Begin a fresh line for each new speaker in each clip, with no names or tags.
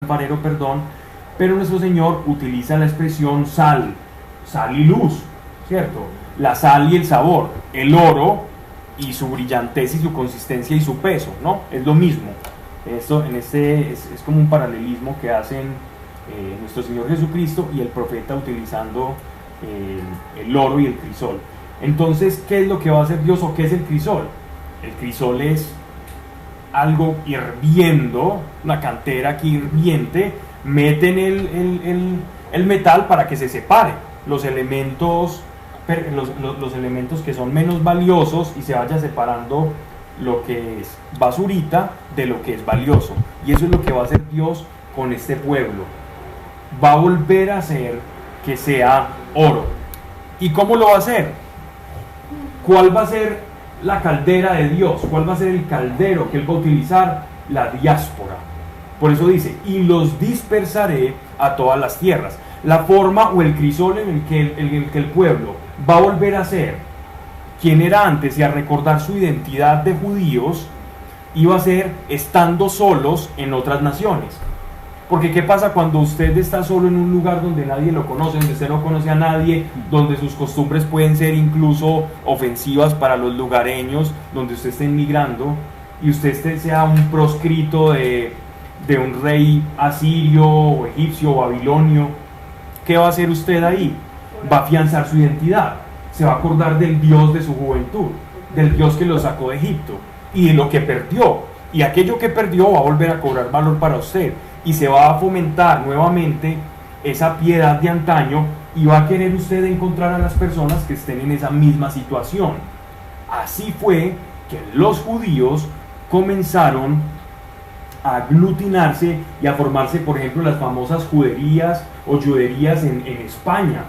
alfarero, perdón, pero nuestro Señor utiliza la expresión sal y luz, ¿cierto? La sal y el sabor, el oro y su brillantez y su consistencia y su peso, ¿no? Es lo mismo. Esto es como un paralelismo que hacen nuestro Señor Jesucristo y el profeta utilizando el oro y el crisol. Entonces, ¿qué es lo que va a hacer Dios o qué es el crisol? El crisol es algo hirviendo, una cantera aquí hirviente, meten el metal para que se separe los elementos, los elementos que son menos valiosos y se vaya separando lo que es basurita de lo que es valioso. Y eso es lo que va a hacer Dios con este pueblo. Va a volver a hacer que sea oro. ¿Y cómo lo va a hacer? ¿Cuál va a ser la caldera de Dios? ¿Cuál va a ser el caldero que Él va a utilizar? La diáspora. Por eso dice, y los dispersaré a todas las tierras. La forma o el crisol en el que el pueblo va a volver a ser quien era antes y a recordar su identidad de judíos, iba a ser estando solos en otras naciones. Porque ¿qué pasa cuando usted está solo en un lugar donde nadie lo conoce, donde usted no conoce a nadie, donde sus costumbres pueden ser incluso ofensivas para los lugareños, donde usted esté inmigrando y usted sea un proscrito de un rey asirio o egipcio o babilonio? ¿Qué va a hacer usted ahí? Va a afianzar su identidad, se va a acordar del Dios de su juventud, del Dios que lo sacó de Egipto y de lo que perdió, y aquello que perdió va a volver a cobrar valor para usted. Y se va a fomentar nuevamente esa piedad de antaño y va a querer usted encontrar a las personas que estén en esa misma situación. Así fue que los judíos comenzaron a aglutinarse y a formarse, por ejemplo, las famosas juderías o juderías en España.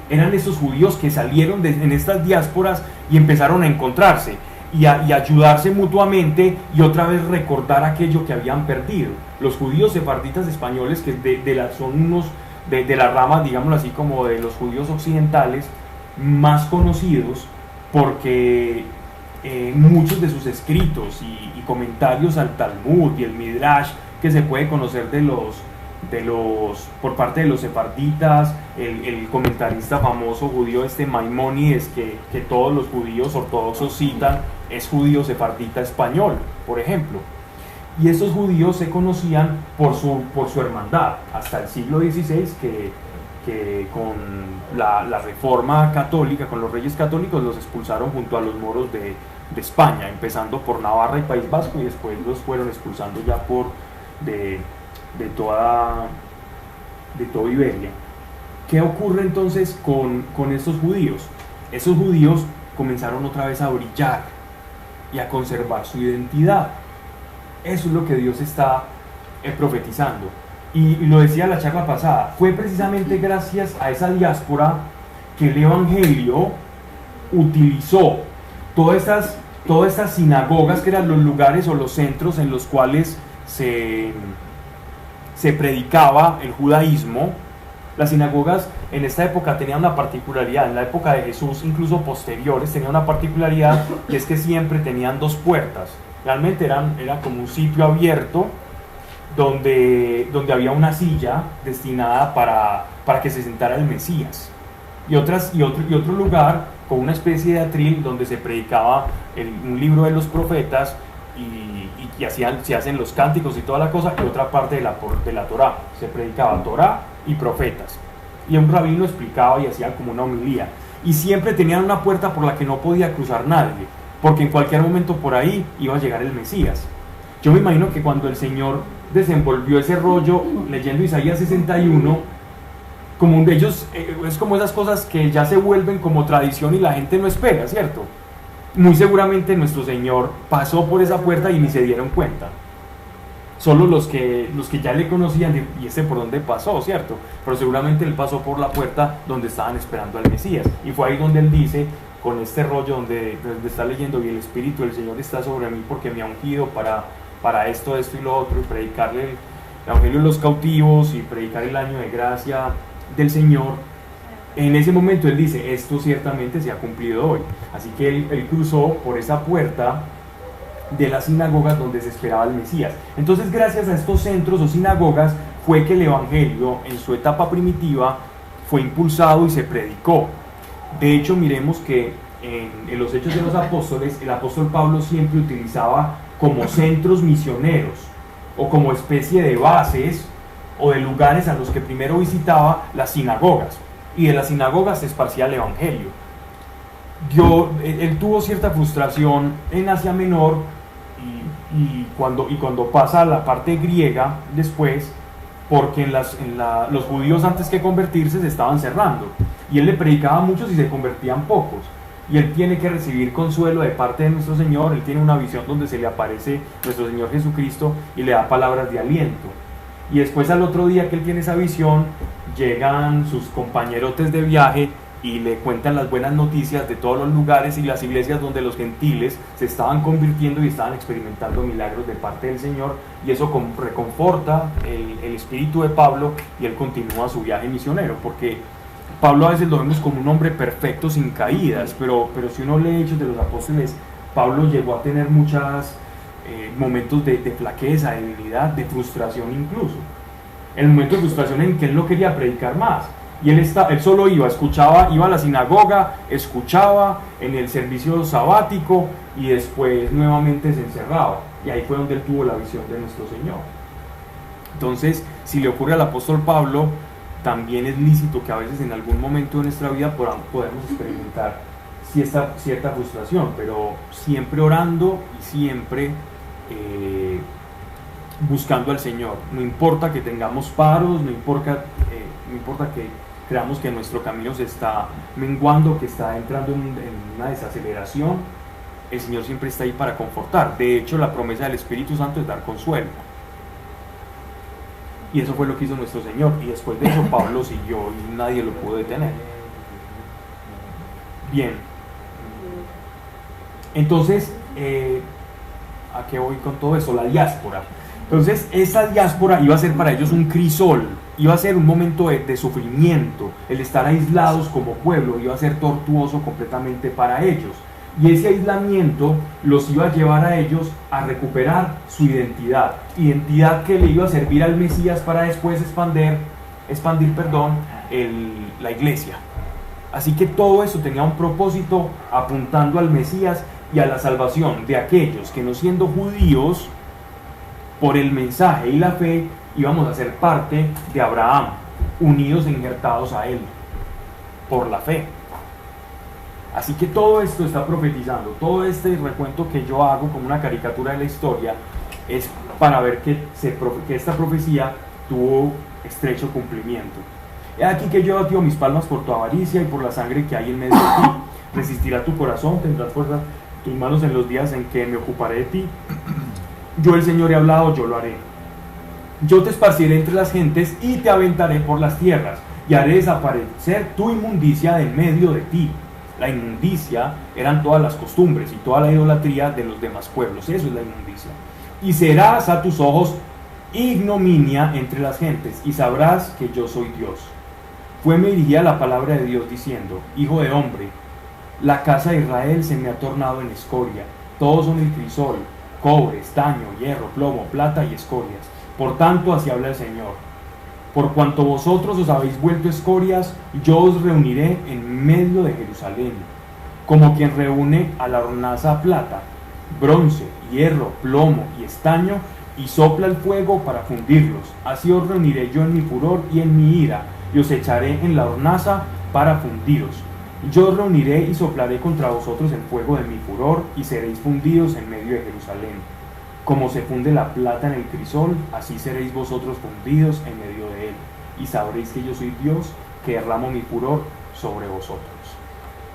Eran estos judíos que salieron en estas diásporas y empezaron a encontrarse y ayudarse mutuamente y otra vez recordar aquello que habían perdido. Los judíos sefarditas españoles, que son unos de la rama, digámoslo así, como de los judíos occidentales, más conocidos porque muchos de sus escritos y comentarios al Talmud y el Midrash que se puede conocer por parte de los sefarditas, el comentarista famoso judío Maimónides, que todos los judíos ortodoxos citan, es judío sefardita español, por ejemplo. Y estos judíos se conocían por su hermandad, hasta el siglo XVI, que con la reforma católica, con los reyes católicos, los expulsaron junto a los moros de España, empezando por Navarra y País Vasco, y después los fueron expulsando ya de toda Iberia. ¿Qué ocurre entonces con estos judíos? Esos judíos comenzaron otra vez a brillar y a conservar su identidad. Eso es lo que Dios está profetizando. Y lo decía la charla pasada, fue precisamente gracias a esa diáspora que el Evangelio utilizó todas estas sinagogas, que eran los lugares o los centros en los cuales se predicaba el judaísmo. Las sinagogas en esta época tenían una particularidad, en la época de Jesús, incluso posteriores, tenían una particularidad, y es que siempre tenían dos puertas. Realmente era como un sitio abierto donde había una silla destinada para que se sentara el Mesías, y otro lugar con una especie de atril donde se predicaba un libro de los profetas y se hacen los cánticos y toda la cosa, y otra parte de la Torá, se predicaba Torá y profetas, y un rabino explicaba y hacía como una homilía, y siempre tenían una puerta por la que no podía cruzar nadie, porque en cualquier momento por ahí iba a llegar el Mesías. Yo me imagino que cuando el Señor desenvolvió ese rollo leyendo Isaías 61, como de ellos, es como esas cosas que ya se vuelven como tradición y la gente no espera, ¿cierto? Muy seguramente nuestro Señor pasó por esa puerta y ni se dieron cuenta. Solo los que ya le conocían, y por dónde pasó, ¿cierto? Pero seguramente Él pasó por la puerta donde estaban esperando al Mesías, y fue ahí donde Él dice, con este rollo donde está leyendo, y el Espíritu del Señor está sobre mí porque me ha ungido para esto y lo otro, y predicarle el Evangelio a los cautivos y predicar el año de gracia del Señor. En ese momento Él dice, esto ciertamente se ha cumplido hoy. Así que él cruzó por esa puerta de las sinagogas donde se esperaba el Mesías. Entonces, gracias a estos centros o sinagogas fue que el Evangelio en su etapa primitiva fue impulsado y se predicó. De hecho, miremos que en los Hechos de los Apóstoles, el apóstol Pablo siempre utilizaba como centros misioneros o como especie de bases o de lugares a los que primero visitaba las sinagogas, y de las sinagogas se esparcía el Evangelio. Él tuvo cierta frustración en Asia Menor y cuando pasa a la parte griega después, porque los judíos antes que convertirse se estaban cerrando, y él le predicaba a muchos y se convertían pocos, y él tiene que recibir consuelo de parte de nuestro Señor. Él tiene una visión donde se le aparece nuestro Señor Jesucristo y le da palabras de aliento, y después al otro día que él tiene esa visión, llegan sus compañerotes de viaje y le cuentan las buenas noticias de todos los lugares y las iglesias donde los gentiles se estaban convirtiendo y estaban experimentando milagros de parte del Señor, y eso reconforta el espíritu de Pablo, y él continúa su viaje misionero, porque Pablo a veces lo vemos como un hombre perfecto sin caídas, pero si uno lee Hechos de los Apóstoles, Pablo llegó a tener muchos momentos de flaqueza, de debilidad, de frustración incluso. El momento de frustración en que él no quería predicar más, y él solo iba a la sinagoga, escuchaba en el servicio sabático y después nuevamente se encerraba, y ahí fue donde él tuvo la visión de nuestro Señor. Entonces, si le ocurre al apóstol Pablo, también es lícito que a veces en algún momento de nuestra vida podamos experimentar cierta frustración, pero siempre orando y siempre buscando al Señor. No importa que tengamos paros, no importa que creamos que nuestro camino se está menguando, que está entrando en una desaceleración, el Señor siempre está ahí para confortar. De hecho, la promesa del Espíritu Santo es dar consuelo, y eso fue lo que hizo nuestro Señor, y después de eso Pablo siguió y nadie lo pudo detener. Bien, entonces, ¿a qué voy con todo eso? La diáspora. Entonces, esa diáspora iba a ser para ellos un crisol, iba a ser un momento de sufrimiento. El estar aislados como pueblo iba a ser tortuoso completamente para ellos, y ese aislamiento los iba a llevar a ellos a recuperar su identidad que le iba a servir al Mesías para después expandir la iglesia. Así que todo eso tenía un propósito apuntando al Mesías y a la salvación de aquellos que, no siendo judíos, por el mensaje y la fe íbamos a ser parte de Abraham, unidos e injertados a él por la fe. Así que todo esto está profetizando. Todo este recuento que yo hago como una caricatura de la historia es para ver que esta profecía tuvo estrecho cumplimiento. He aquí que yo batido mis palmas por tu avaricia y por la sangre que hay en medio de ti. Resistirá tu corazón, tendrás fuerza tus manos en los días en que me ocuparé de ti. Yo, el Señor, he hablado, yo lo haré. Yo te esparciré entre las gentes y te aventaré por las tierras, y haré desaparecer tu inmundicia de en medio de ti. La inmundicia eran todas las costumbres y toda la idolatría de los demás pueblos. Eso es la inmundicia. Y serás a tus ojos ignominia entre las gentes, y sabrás que yo soy Dios. Fueme dirigida la palabra de Dios diciendo: Hijo de hombre, la casa de Israel se me ha tornado en escoria. Todos son el crisol, cobre, estaño, hierro, plomo, plata y escorias. Por tanto, así habla el Señor: por cuanto vosotros os habéis vuelto escorias, yo os reuniré en medio de Jerusalén, como quien reúne a la hornaza plata, bronce, hierro, plomo y estaño, y sopla el fuego para fundirlos. Así os reuniré yo en mi furor y en mi ira, y os echaré en la hornaza para fundiros. Yo os reuniré y soplaré contra vosotros el fuego de mi furor, y seréis fundidos en medio de Jerusalén. Como se funde la plata en el crisol, así seréis vosotros fundidos en medio de él, y sabréis que yo soy Dios, que derramo mi furor sobre vosotros.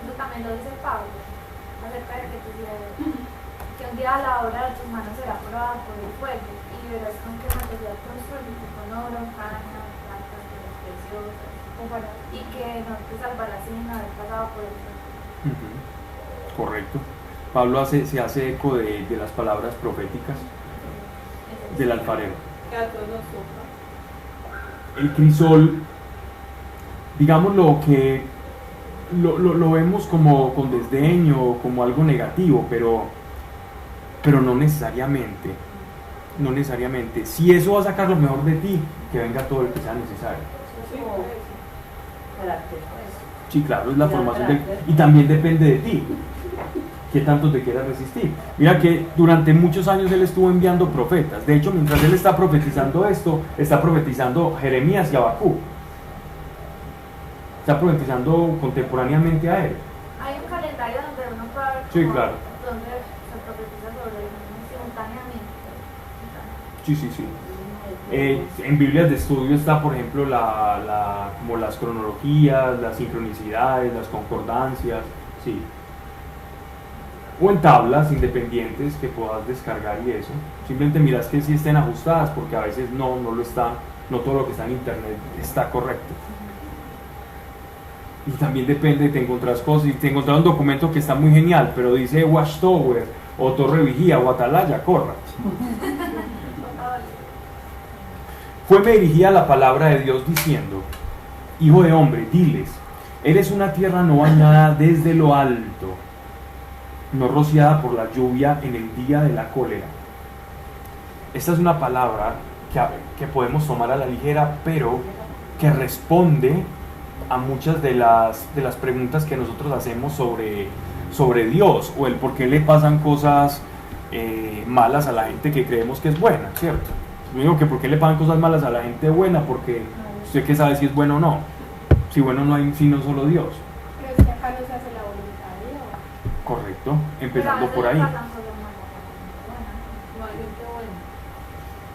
Eso también lo dice Pablo, acerca de que un día la obra de tus manos será probada por el fuego, y verás con qué material construir, con oro, caña, plata, piedras preciosas, y que no te salvarás sin haber pasado por el fuego.
Correcto. Pablo se hace eco de las palabras proféticas del alfarero. El crisol, digámoslo, que lo vemos como con desdeño, como algo negativo, pero no necesariamente. No necesariamente. Si eso va a sacar lo mejor de ti, que venga todo el que sea necesario.
Carácter.
Sí, claro, es la
Ya,
formación
carácter.
y también depende de ti, qué tanto te quieras resistir. Mira que durante muchos años él estuvo enviando profetas. De hecho, mientras él está profetizando esto, está profetizando Jeremías y Habacuc. Está profetizando contemporáneamente a él.
Hay un calendario donde uno puede ver
Sí,
cómo-
claro.
donde se profetiza sobre el mismo simultáneamente.
Sí, sí, sí. En Biblias de estudio está, por ejemplo, como las cronologías, las sincronicidades, las concordancias, sí. O en tablas independientes que puedas descargar y eso. Simplemente miras que sí estén ajustadas, porque a veces no lo están, no todo lo que está en internet está correcto. Y también depende, te encontrás cosas, y te encontrás un documento que está muy genial, pero dice Watchtower, o Torre Vigía, o Atalaya, corra. Fue dirigida la palabra de Dios diciendo: Hijo de hombre, diles, eres una tierra no bañada desde lo alto, no rociada por la lluvia en el día de la cólera. Esta es una palabra que podemos tomar a la ligera, pero que responde a muchas de las preguntas que nosotros hacemos sobre Dios, o el por qué le pasan cosas malas a la gente que creemos que es buena, ¿cierto? Yo digo que por qué le pasan cosas malas a la gente buena, porque usted que sabe si es bueno o no. Si bueno no hay sino solo Dios.
Pero es que acá no se hace la voluntad de Dios.
Correcto, empezando por ahí.
No hay gente buena.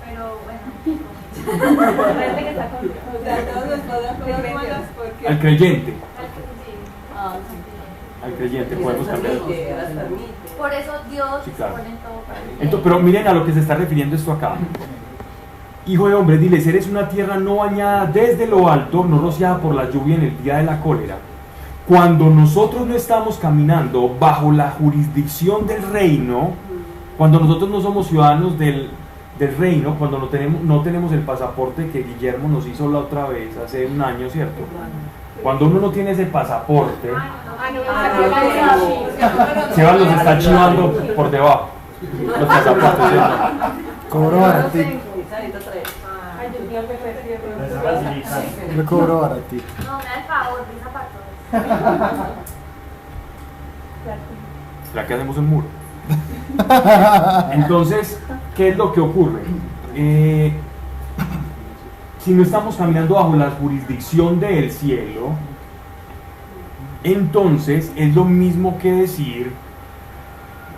Pero bueno.
La gente que está con Dios.
O sea, todos nos pasan cosas malas porque...
Al creyente,
Ah, sí.
al creyente
Y
podemos
las
cambiar.
permite, las permite.
Por eso Dios
Sí, claro.
pone todo para el bien.
Entonces, pero miren a lo que se está refiriendo esto acá. Hijo de hombre, diles, eres una tierra no bañada desde lo alto, no rociada por la lluvia en el día de la cólera. Cuando nosotros no estamos caminando bajo la jurisdicción del reino, cuando nosotros no somos ciudadanos del reino, cuando no tenemos el pasaporte que Guillermo nos hizo la otra vez, hace un año, ¿cierto? Cuando uno no tiene ese pasaporte,
Ah, no,
Ah,
me
no,
saqué la
Sebas los está chivando por debajo. Los pasaportes, ¿cierto?
Cobro baratito.
Sarita trae.
Ay, yo ya me perdí.
Yo cobro baratito.
No, me da el favor, mis zapatos.
¿Será que hacemos un muro? Entonces, ¿qué es lo que ocurre? Si no estamos caminando bajo la jurisdicción del cielo, entonces es lo mismo que decir,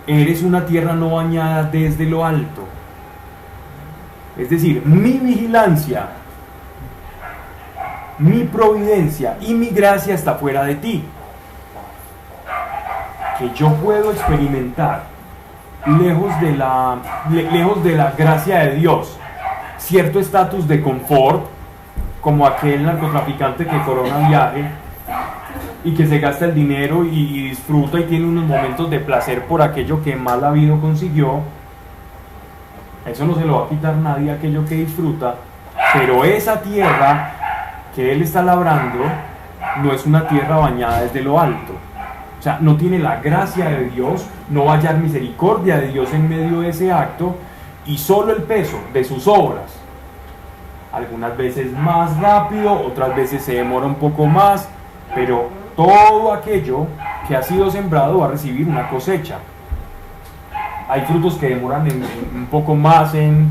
eres una tierra no bañada desde lo alto. Es decir, mi vigilancia, mi providencia y mi gracia está fuera de ti. Que yo puedo experimentar lejos de la gracia de Dios cierto estatus de confort, como aquel narcotraficante que corona viaje y que se gasta el dinero y disfruta y tiene unos momentos de placer por aquello que mal habido consiguió. Eso no se lo va a quitar nadie, aquello que disfruta, pero esa tierra que él está labrando no es una tierra bañada desde lo alto. O sea, no tiene la gracia de Dios, no va a hallar misericordia de Dios en medio de ese acto, y solo el peso de sus obras, algunas veces más rápido, otras veces se demora un poco más, pero todo aquello que ha sido sembrado va a recibir una cosecha. Hay frutos que demoran un poco más en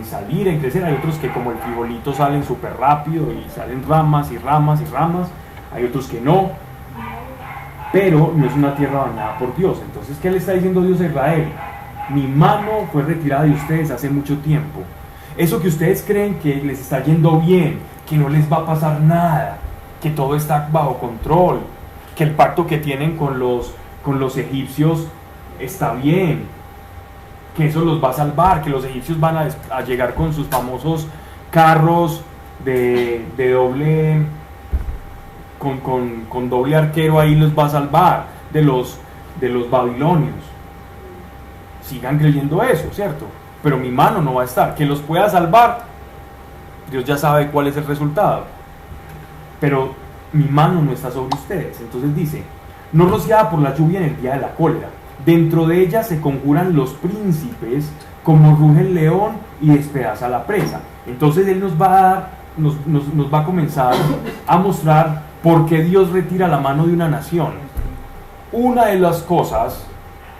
salir, en crecer. Hay otros que, como el frijolito, salen súper rápido y salen ramas y ramas y ramas. Hay otros que no, pero no es una tierra bañada por Dios. Entonces, ¿qué le está diciendo Dios a Israel? Mi mano fue retirada de ustedes hace mucho tiempo. Eso que ustedes creen que les está yendo bien, que no les va a pasar nada, que todo está bajo control, que el pacto que tienen con los egipcios está bien, que eso los va a salvar, que los egipcios van a llegar con sus famosos carros de doble, con doble arquero, ahí los va a salvar de los babilonios. Sigan creyendo eso, ¿cierto? Pero mi mano no va a estar. Que los pueda salvar, Dios ya sabe cuál es el resultado, pero mi mano no está sobre ustedes. Entonces dice, no rociada por la lluvia en el día de la cólera. Dentro de ella se conjuran los príncipes, como ruge el león y despedaza la presa. Entonces él nos va a dar, nos va a comenzar a mostrar por qué Dios retira la mano de una nación. Una de las cosas,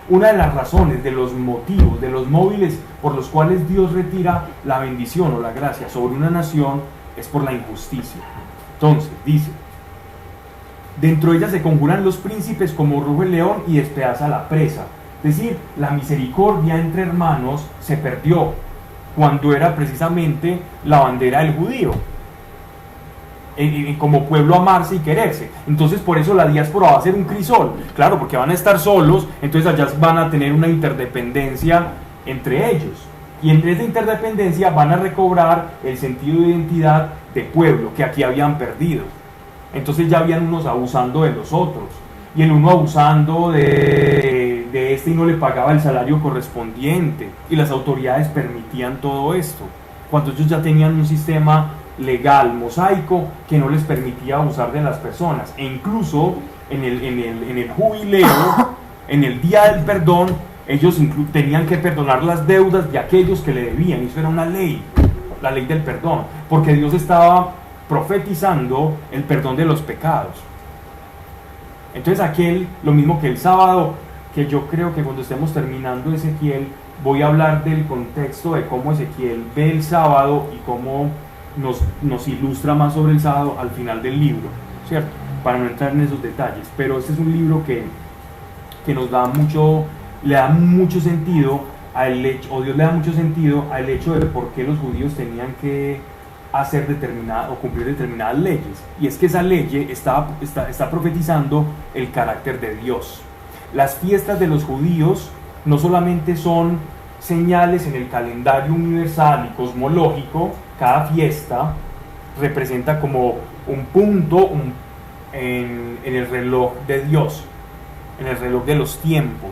una de las razones, de los motivos, de los móviles por los cuales Dios retira la bendición o la gracia sobre una nación es por la injusticia. Entonces, dice, dentro de ella se conjuran los príncipes como ruge el león y despedaza la presa. Es decir, la misericordia entre hermanos se perdió cuando era precisamente la bandera del judío, como pueblo amarse y quererse. Entonces por eso la diáspora va a ser un crisol, claro, porque van a estar solos, entonces allá van a tener una interdependencia entre ellos, y entre esa interdependencia van a recobrar el sentido de identidad de pueblo que aquí habían perdido. Entonces ya habían unos abusando de los otros, y el uno abusando de este y no le pagaba el salario correspondiente, y las autoridades permitían todo esto, cuando ellos ya tenían un sistema legal, mosaico, que no les permitía abusar de las personas. E incluso en el jubileo, en el día del perdón, ellos tenían que perdonar las deudas de aquellos que le debían. Eso era una ley, la ley del perdón, porque Dios estaba profetizando el perdón de los pecados. Entonces lo mismo que el sábado, que yo creo que cuando estemos terminando Ezequiel, voy a hablar del contexto de cómo Ezequiel ve el sábado y cómo nos ilustra más sobre el sábado al final del libro, ¿cierto? Para no entrar en esos detalles, pero este es un libro que nos da mucho, le da mucho sentido al hecho, o Dios le da mucho sentido al hecho de por qué los judíos tenían que hacer o cumplir determinadas leyes, y es que esa ley está profetizando el carácter de Dios. Las fiestas de los judíos no solamente son señales en el calendario universal y cosmológico, cada fiesta representa como un punto en el reloj de Dios, en el reloj de los tiempos.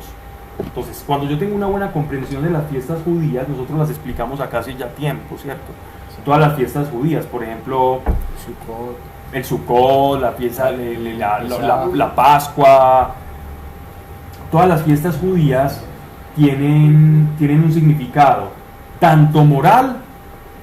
Entonces, cuando yo tengo una buena comprensión de las fiestas judías, nosotros las explicamos acá hace ya tiempo, ¿cierto? Todas las fiestas judías, por ejemplo, el Sukkot, la fiesta, la Pascua, todas las fiestas judías tienen un significado, tanto moral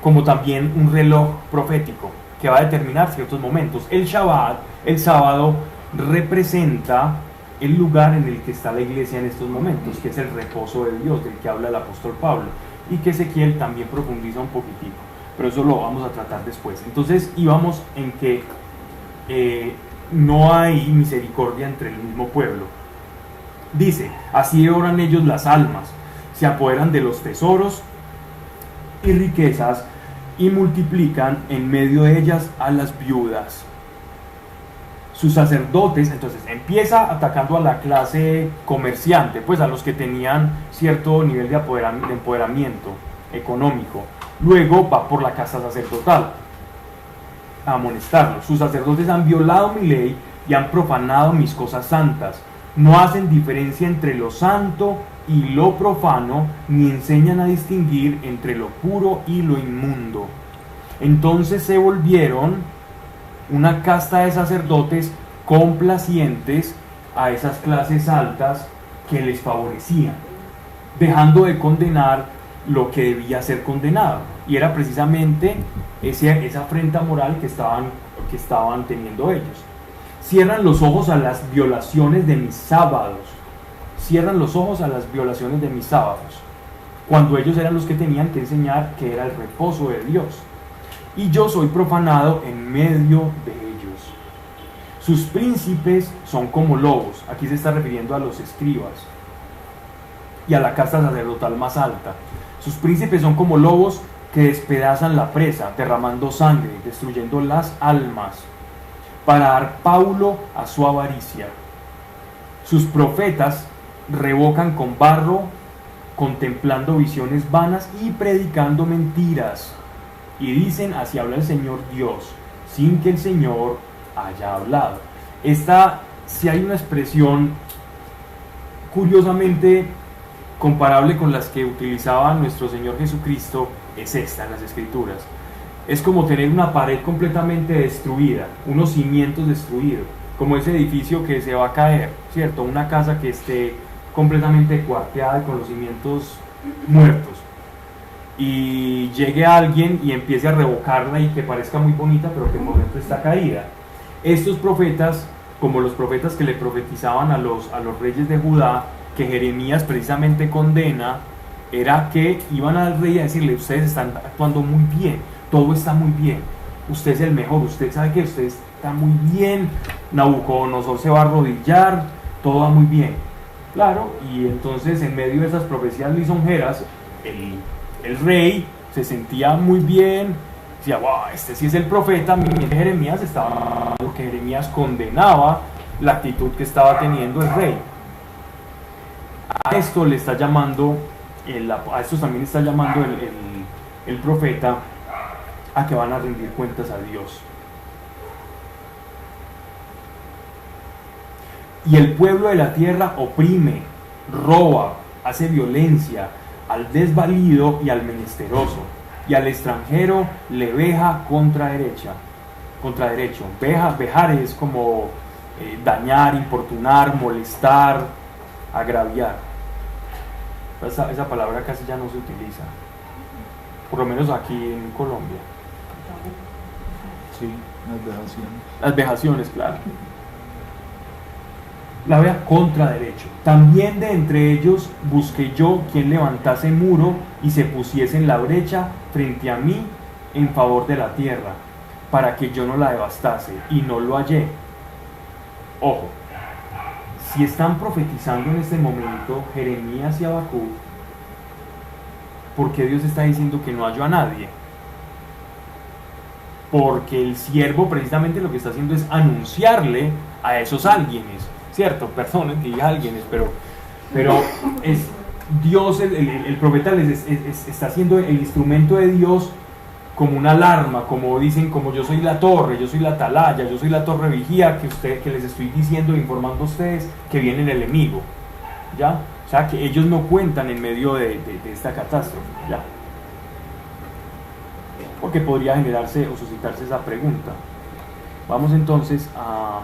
como también un reloj profético que va a determinar ciertos momentos. El Shabbat, el sábado, representa el lugar en el que está la iglesia en estos momentos, que es el reposo de Dios, del que habla el apóstol Pablo, y que Ezequiel también profundiza un poquitico, pero eso lo vamos a tratar después. Entonces íbamos en que no hay misericordia entre el mismo pueblo. Dice, así devoran ellos las almas, se apoderan de los tesoros y riquezas y multiplican en medio de ellas a las viudas. Sus sacerdotes, entonces empieza atacando a la clase comerciante, pues a los que tenían cierto nivel de empoderamiento económico. Luego va por la casa sacerdotal a amonestarlos. Sus sacerdotes han violado mi ley y han profanado mis cosas santas. No hacen diferencia entre lo santo y lo profano, ni enseñan a distinguir entre lo puro y lo inmundo. Entonces se volvieron una casta de sacerdotes complacientes a esas clases altas que les favorecían, dejando de condenar lo que debía ser condenado, y era precisamente esa afrenta moral que estaban teniendo ellos. Cierran los ojos a las violaciones de mis sábados, cierran los ojos a las violaciones de mis sábados, cuando ellos eran los que tenían que enseñar que era el reposo de Dios. Y yo soy profanado en medio de ellos. Sus príncipes son como lobos. Aquí se está refiriendo a los escribas y a la casta sacerdotal más alta. Sus príncipes son como lobos que despedazan la presa, derramando sangre, destruyendo las almas, para dar paulo a su avaricia. Sus profetas revocan con barro, contemplando visiones vanas y predicando mentiras. Y dicen, así habla el Señor Dios, sin que el Señor haya hablado. Si hay una expresión curiosamente comparable con las que utilizaba nuestro Señor Jesucristo, es esta en las Escrituras. Es como tener una pared completamente destruida, unos cimientos destruidos, como ese edificio que se va a caer, ¿cierto? Una casa que esté completamente cuarteada, con los cimientos muertos, y llegue alguien y empiece a revocarla y que parezca muy bonita, pero que en momento está caída. Estos profetas, como los profetas que le profetizaban a los reyes de Judá, que Jeremías precisamente condena, era que iban al rey a decirle: ustedes están actuando muy bien, todo está muy bien, usted es el mejor, usted sabe que usted está muy bien, Nabucodonosor se va a arrodillar, todo va muy bien. Claro, y entonces en medio de esas profecías lisonjeras, el rey se sentía muy bien, decía: wow, este sí es el profeta. Jeremías estaba, porque Jeremías condenaba la actitud que estaba teniendo el rey. A esto le está llamando, a esto también está llamando el profeta a que van a rendir cuentas a Dios. Y el pueblo de la tierra oprime, roba, hace violencia al desvalido y al menesteroso, y al extranjero le veja contra derecho. Vejar es como dañar, importunar, molestar, agraviar. Esa palabra casi ya no se utiliza, por lo menos aquí en Colombia.
Sí, las vejaciones.
Las vejaciones, claro. La vea contra derecho. También de entre ellos busqué yo quien levantase muro y se pusiese en la brecha frente a mí en favor de la tierra, para que yo no la devastase, y no lo hallé. Ojo, si están profetizando en este momento Jeremías y Habacuc, ¿por qué Dios está diciendo que no halló a nadie? Porque el siervo precisamente lo que está haciendo es anunciarle a esos alguienes, ¿cierto? Personas, que diga alguienes, pero es Dios, el profeta está haciendo el instrumento de Dios como una alarma, como dicen, como yo soy la torre, yo soy la atalaya, yo soy la torre vigía, que les estoy diciendo, informando a ustedes que viene el enemigo, ¿ya? O sea, que ellos no cuentan en medio de esta catástrofe, ¿ya? Porque podría generarse o suscitarse esa pregunta. Vamos entonces a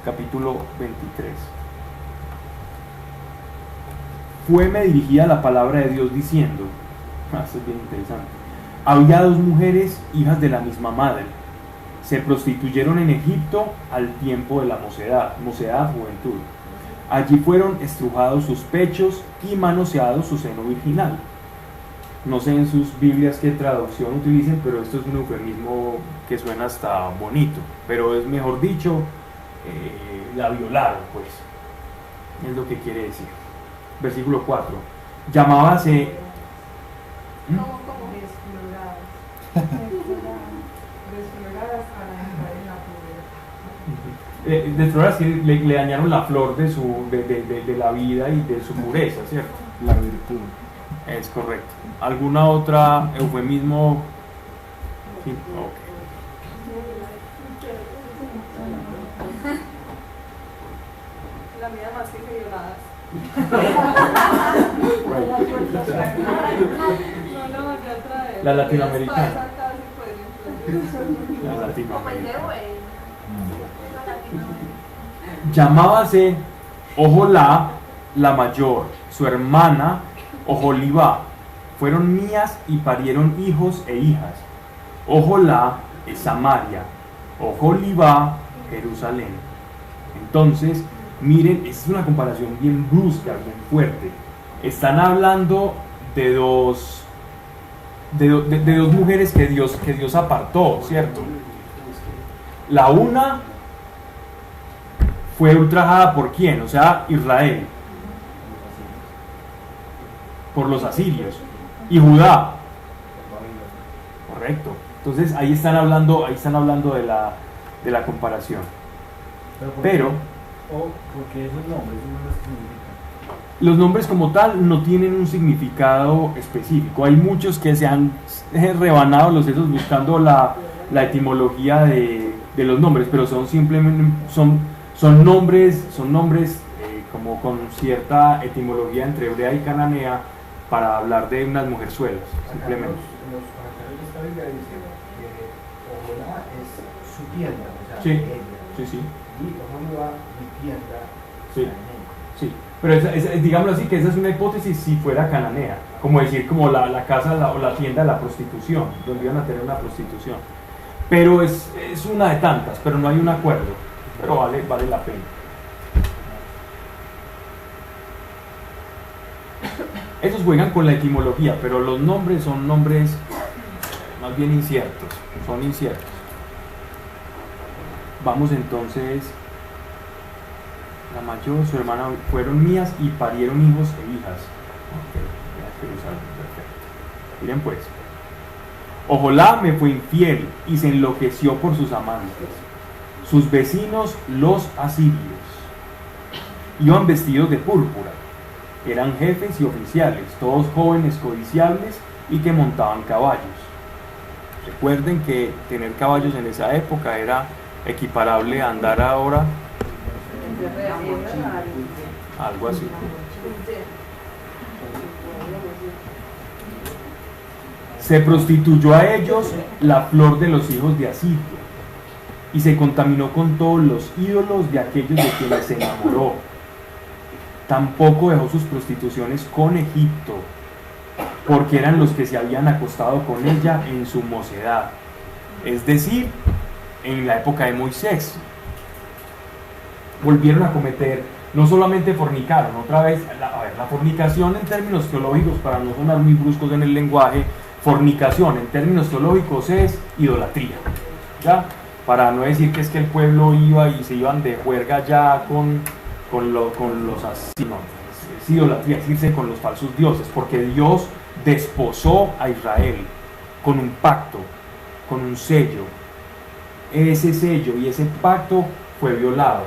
capítulo 23. Fueme dirigida la palabra de Dios diciendo, esto es bien interesante: había dos mujeres, hijas de la misma madre, se prostituyeron en Egipto al tiempo de la mocedad, juventud. Allí fueron estrujados sus pechos y manoseados su seno virginal. No sé en sus Biblias qué traducción utilicen, pero esto es un eufemismo que suena hasta bonito, pero es mejor dicho, la violaron, pues, es lo que quiere decir. Versículo 4. Llamábase
¿Cómo?
Desfloradas para entrar en la pureza.
desflorar, sí, le dañaron la flor de la vida y de su pureza, ¿cierto?
La virtud.
Es correcto. ¿Alguna otra eufemismo? Sí, ok.
La mía más que violadas. No la volví a traer.
La latinoamericana.
Esa casi puede.
La
Como el
latinoamericana.
de Güey. La latinoamericana.
Llamábase Oholá la mayor, su hermana Oholibá. Fueron mías y parieron hijos e hijas. Oholá es Samaria, Oholibá Jerusalén. Entonces, miren, esta es una comparación bien brusca, bien fuerte. Están hablando de dos mujeres que Dios apartó, ¿cierto? La una fue ultrajada por quién, o sea, Israel, por los asirios, y Judá, correcto. Entonces ahí están hablando de la comparación. Pero
porque esos nombres no significan.
los nombres como tal no tienen un significado específico. Hay muchos que se han rebanado los sesos buscando la etimología de los nombres, pero son simplemente son nombres como con cierta etimología entre hebrea y cananea para hablar de unas mujerzuelas, simplemente.
Los comentarios de esta Biblia dicen que Oholá es su tienda, o sea,
Sí,
ella.
sí, sí.
Y Oholibá, mi tienda,
Sí.
o sea, en ella.
Sí, pero digámoslo así, que esa es una hipótesis si fuera cananea, como decir como la casa o la tienda de la prostitución, donde iban a tener una prostitución. Pero es una de tantas, pero no hay un acuerdo, pero vale la pena. Esos juegan con la etimología, pero los nombres son nombres más bien inciertos, son inciertos. Vamos entonces. La mayor, su hermana fueron mías y parieron hijos e hijas. Ok, ya Jerusalén, perfecto. Miren pues. Oholá me fue infiel y se enloqueció por sus amantes. Sus vecinos, los asirios, iban vestidos de púrpura. Eran jefes y oficiales, todos jóvenes codiciables y que montaban caballos. Recuerden que tener caballos en esa época era equiparable a andar ahora. Algo así. Se prostituyó a ellos la flor de los hijos de Asiria y se contaminó con todos los ídolos de aquellos de quienes se enamoró. Tampoco dejó sus prostituciones con Egipto, porque eran los que se habían acostado con ella en su mocedad, es decir, en la época de Moisés. Volvieron a cometer, no solamente fornicaron, otra vez, la fornicación en términos teológicos, para no sonar muy bruscos en el lenguaje, fornicación en términos teológicos es idolatría, ¿ya? Para no decir que es que el pueblo iba y se iban de juerga ya con los así, no, es idolatría, es irse con los falsos dioses, porque Dios desposó a Israel con un pacto, con un sello. Ese sello y ese pacto fue violado.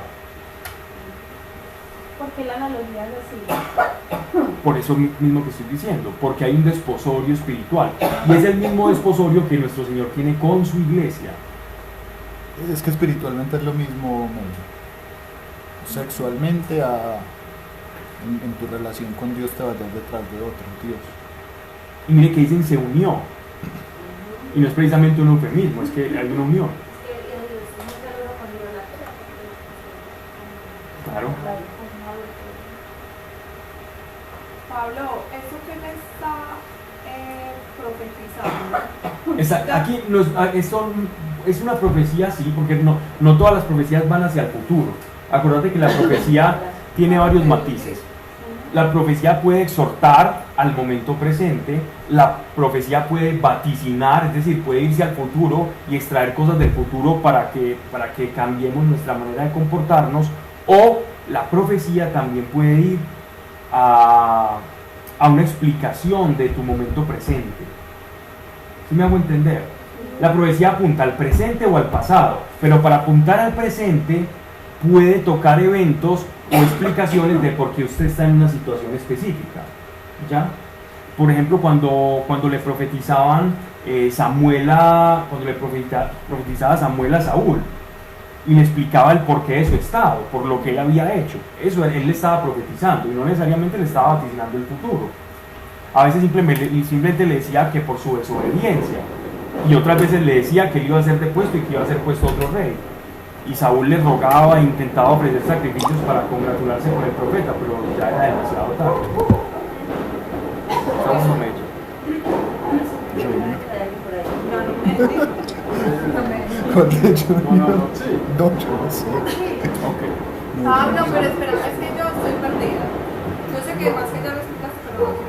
¿Por qué la analogía es así?
Por eso mismo que estoy diciendo, porque hay un desposorio espiritual y es el mismo desposorio que nuestro Señor tiene con su iglesia.
Es que espiritualmente es lo mismo, sexualmente en tu relación con Dios te vayas detrás de otro Dios.
Y mire que dicen se unió, y no es precisamente un eufemismo, es que hay una unión. Claro.
Pablo, ¿eso que me está profetizando?
Aquí es una profecía, sí, porque no todas las profecías van hacia el futuro. Acuérdate que la profecía tiene varios matices. La profecía puede exhortar al momento presente, la profecía puede vaticinar, es decir, puede irse al futuro y extraer cosas del futuro para que cambiemos nuestra manera de comportarnos, o la profecía también puede ir a una explicación de tu momento presente. ¿Sí me hago entender? La profecía apunta al presente o al pasado, pero para apuntar al presente puede tocar eventos o explicaciones de por qué usted está en una situación específica, ¿ya? Por ejemplo, cuando le profetizaban cuando le profetizaba Samuel a Saúl y le explicaba el porqué de su estado, por lo que él había hecho, eso él le estaba profetizando y no necesariamente le estaba vaticinando el futuro. A veces simplemente le decía que por su desobediencia, y otras veces le decía que él iba a ser depuesto y que iba a ser puesto otro rey. Y Saúl le rogaba e intentaba ofrecer sacrificios para congratularse con el profeta, pero ya era demasiado tarde. Estamos en ello.
No, yo no sé.
Okay.
Pablo, pero espérame, es que yo estoy perdida. Yo sé que más que ya lo explicaste, pero no sé.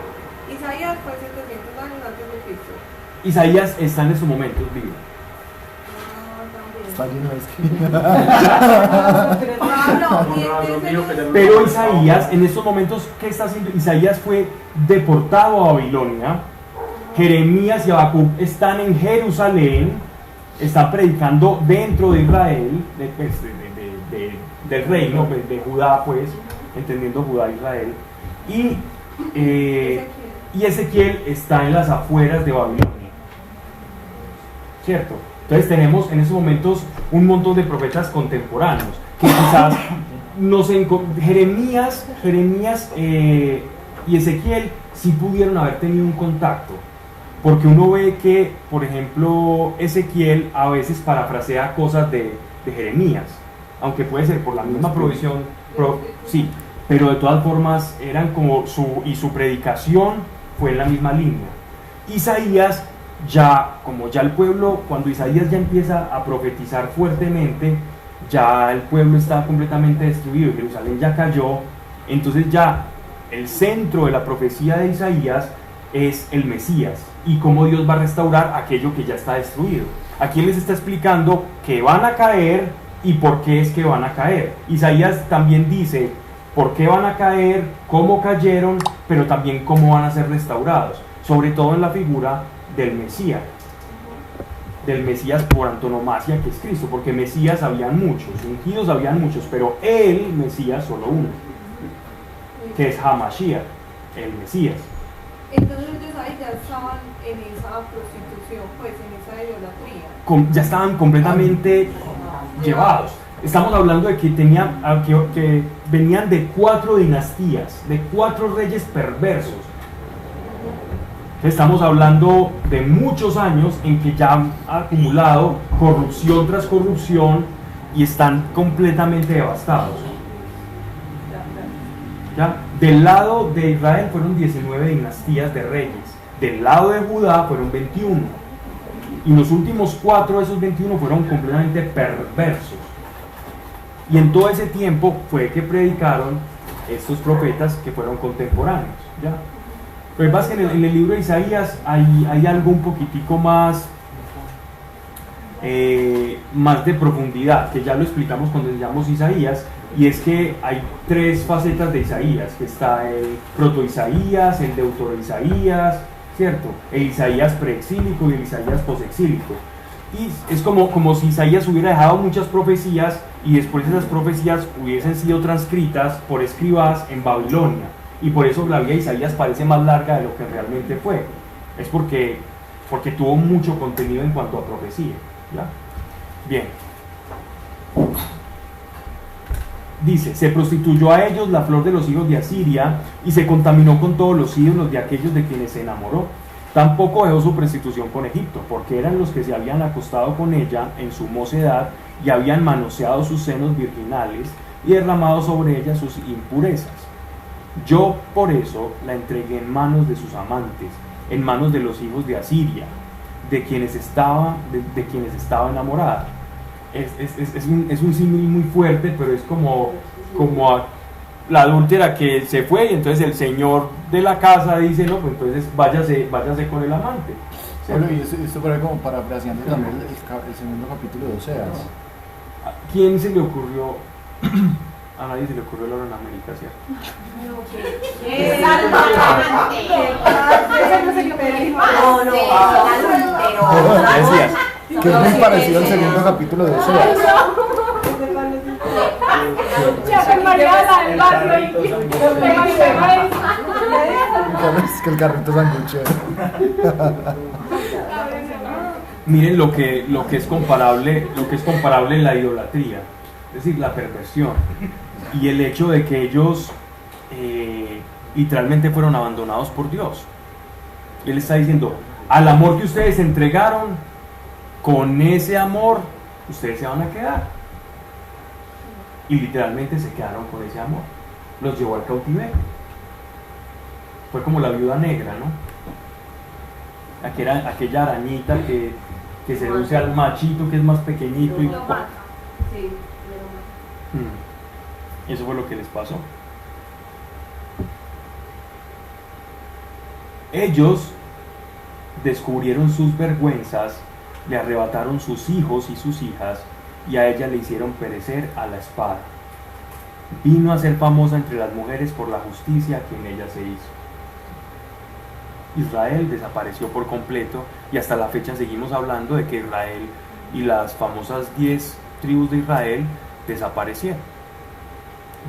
Isaías fue 700 años antes de Cristo.
Isaías está en esos momentos vivo.
Está lleno de esquinas.
Pablo,
Pero Isaías, en estos momentos, ¿qué está haciendo? Isaías fue deportado a Babilonia. Jeremías y Habacuc están en Jerusalén, están predicando dentro de Israel, del reino de Judá, pues, entendiendo Judá e Israel. Y Ezequiel está en las afueras de Babilonia. ¿Cierto? Entonces tenemos en esos momentos un montón de profetas contemporáneos que quizás Jeremías y Ezequiel sí pudieron haber tenido un contacto, porque uno ve que, por ejemplo, Ezequiel a veces parafrasea cosas de Jeremías, aunque puede ser por la misma provisión, sí, pero de todas formas eran como su predicación fue en la misma línea. Isaías como ya el pueblo, cuando Isaías ya empieza a profetizar fuertemente, ya el pueblo estaba completamente destruido, Jerusalén ya cayó, entonces ya el centro de la profecía de Isaías es el Mesías y cómo Dios va a restaurar aquello que ya está destruido. Aquí les está explicando que van a caer y por qué es que van a caer. Isaías también dice por qué van a caer, cómo cayeron, pero también cómo van a ser restaurados, sobre todo en la figura del Mesías por antonomasia, que es Cristo, porque Mesías habían muchos, ungidos habían muchos, pero el Mesías solo uno, que es Hamashiach, el Mesías.
Entonces ellos ahí ya estaban en esa prostitución, pues en esa idolatría.
Ya estaban completamente llevados. Estamos hablando de que que venían de 4 dinastías, de 4 reyes perversos. Estamos hablando de muchos años en que ya han acumulado corrupción tras corrupción y están completamente devastados. ¿Ya? Del lado de Israel fueron 19 dinastías de reyes, del lado de Judá fueron 21, y los últimos 4 de esos 21 fueron completamente perversos. Y en todo ese tiempo fue que predicaron estos profetas que fueron contemporáneos, ¿ya? Lo que pasa es que en el libro de Isaías hay algo un poquitico más de profundidad, que ya lo explicamos cuando enseñamos Isaías, y es que hay 3 facetas de Isaías, que está el proto-Isaías, el deutero-Isaías, ¿cierto? El Isaías preexílico y el Isaías posexílico. Y es como si Isaías hubiera dejado muchas profecías y después esas profecías hubiesen sido transcritas por escribas en Babilonia. Y por eso la vida de Isaías parece más larga de lo que realmente fue. Es porque tuvo mucho contenido en cuanto a profecía, ¿ya? Bien. Dice, se prostituyó a ellos la flor de los hijos de Asiria y se contaminó con todos los ídolos de aquellos de quienes se enamoró. Tampoco dejó su prostitución con Egipto, porque eran los que se habían acostado con ella en su mocedad y habían manoseado sus senos virginales y derramado sobre ella sus impurezas. Yo por eso la entregué en manos de sus amantes, en manos de los hijos de Asiria, de quienes estaba enamorada. Es un símil muy fuerte, pero es como la adúltera que se fue y entonces el señor de la casa dice, no, pues entonces váyase con el amante.
Bueno, y esto fue como parafraseando también el segundo capítulo de Oseas.
¿A quién se le ocurrió? A nadie se le ocurrió el oro en América, ¿cierto? Decías.
Que es muy parecido al segundo capítulo de Oseas. Es que el carrito sanguchero.
Miren lo que es comparable en la idolatría, es decir, la perversión y el hecho de que ellos literalmente fueron abandonados por Dios. Él está diciendo, al amor que ustedes entregaron, con ese amor ustedes se van a quedar. Y literalmente se quedaron con ese amor. Los llevó al cautiverio. Fue como la viuda negra, ¿no? Aquella arañita que seduce al machito que es más pequeñito y
Lo mata.
Sí,
eso fue lo que les pasó. Ellos descubrieron sus vergüenzas, le arrebataron sus hijos y sus hijas y a ella le hicieron perecer a la espada. Vino a ser famosa entre las mujeres por la justicia que en ella se hizo. Israel desapareció por completo y hasta la fecha seguimos hablando de que Israel y las famosas 10 tribus de Israel desaparecieron.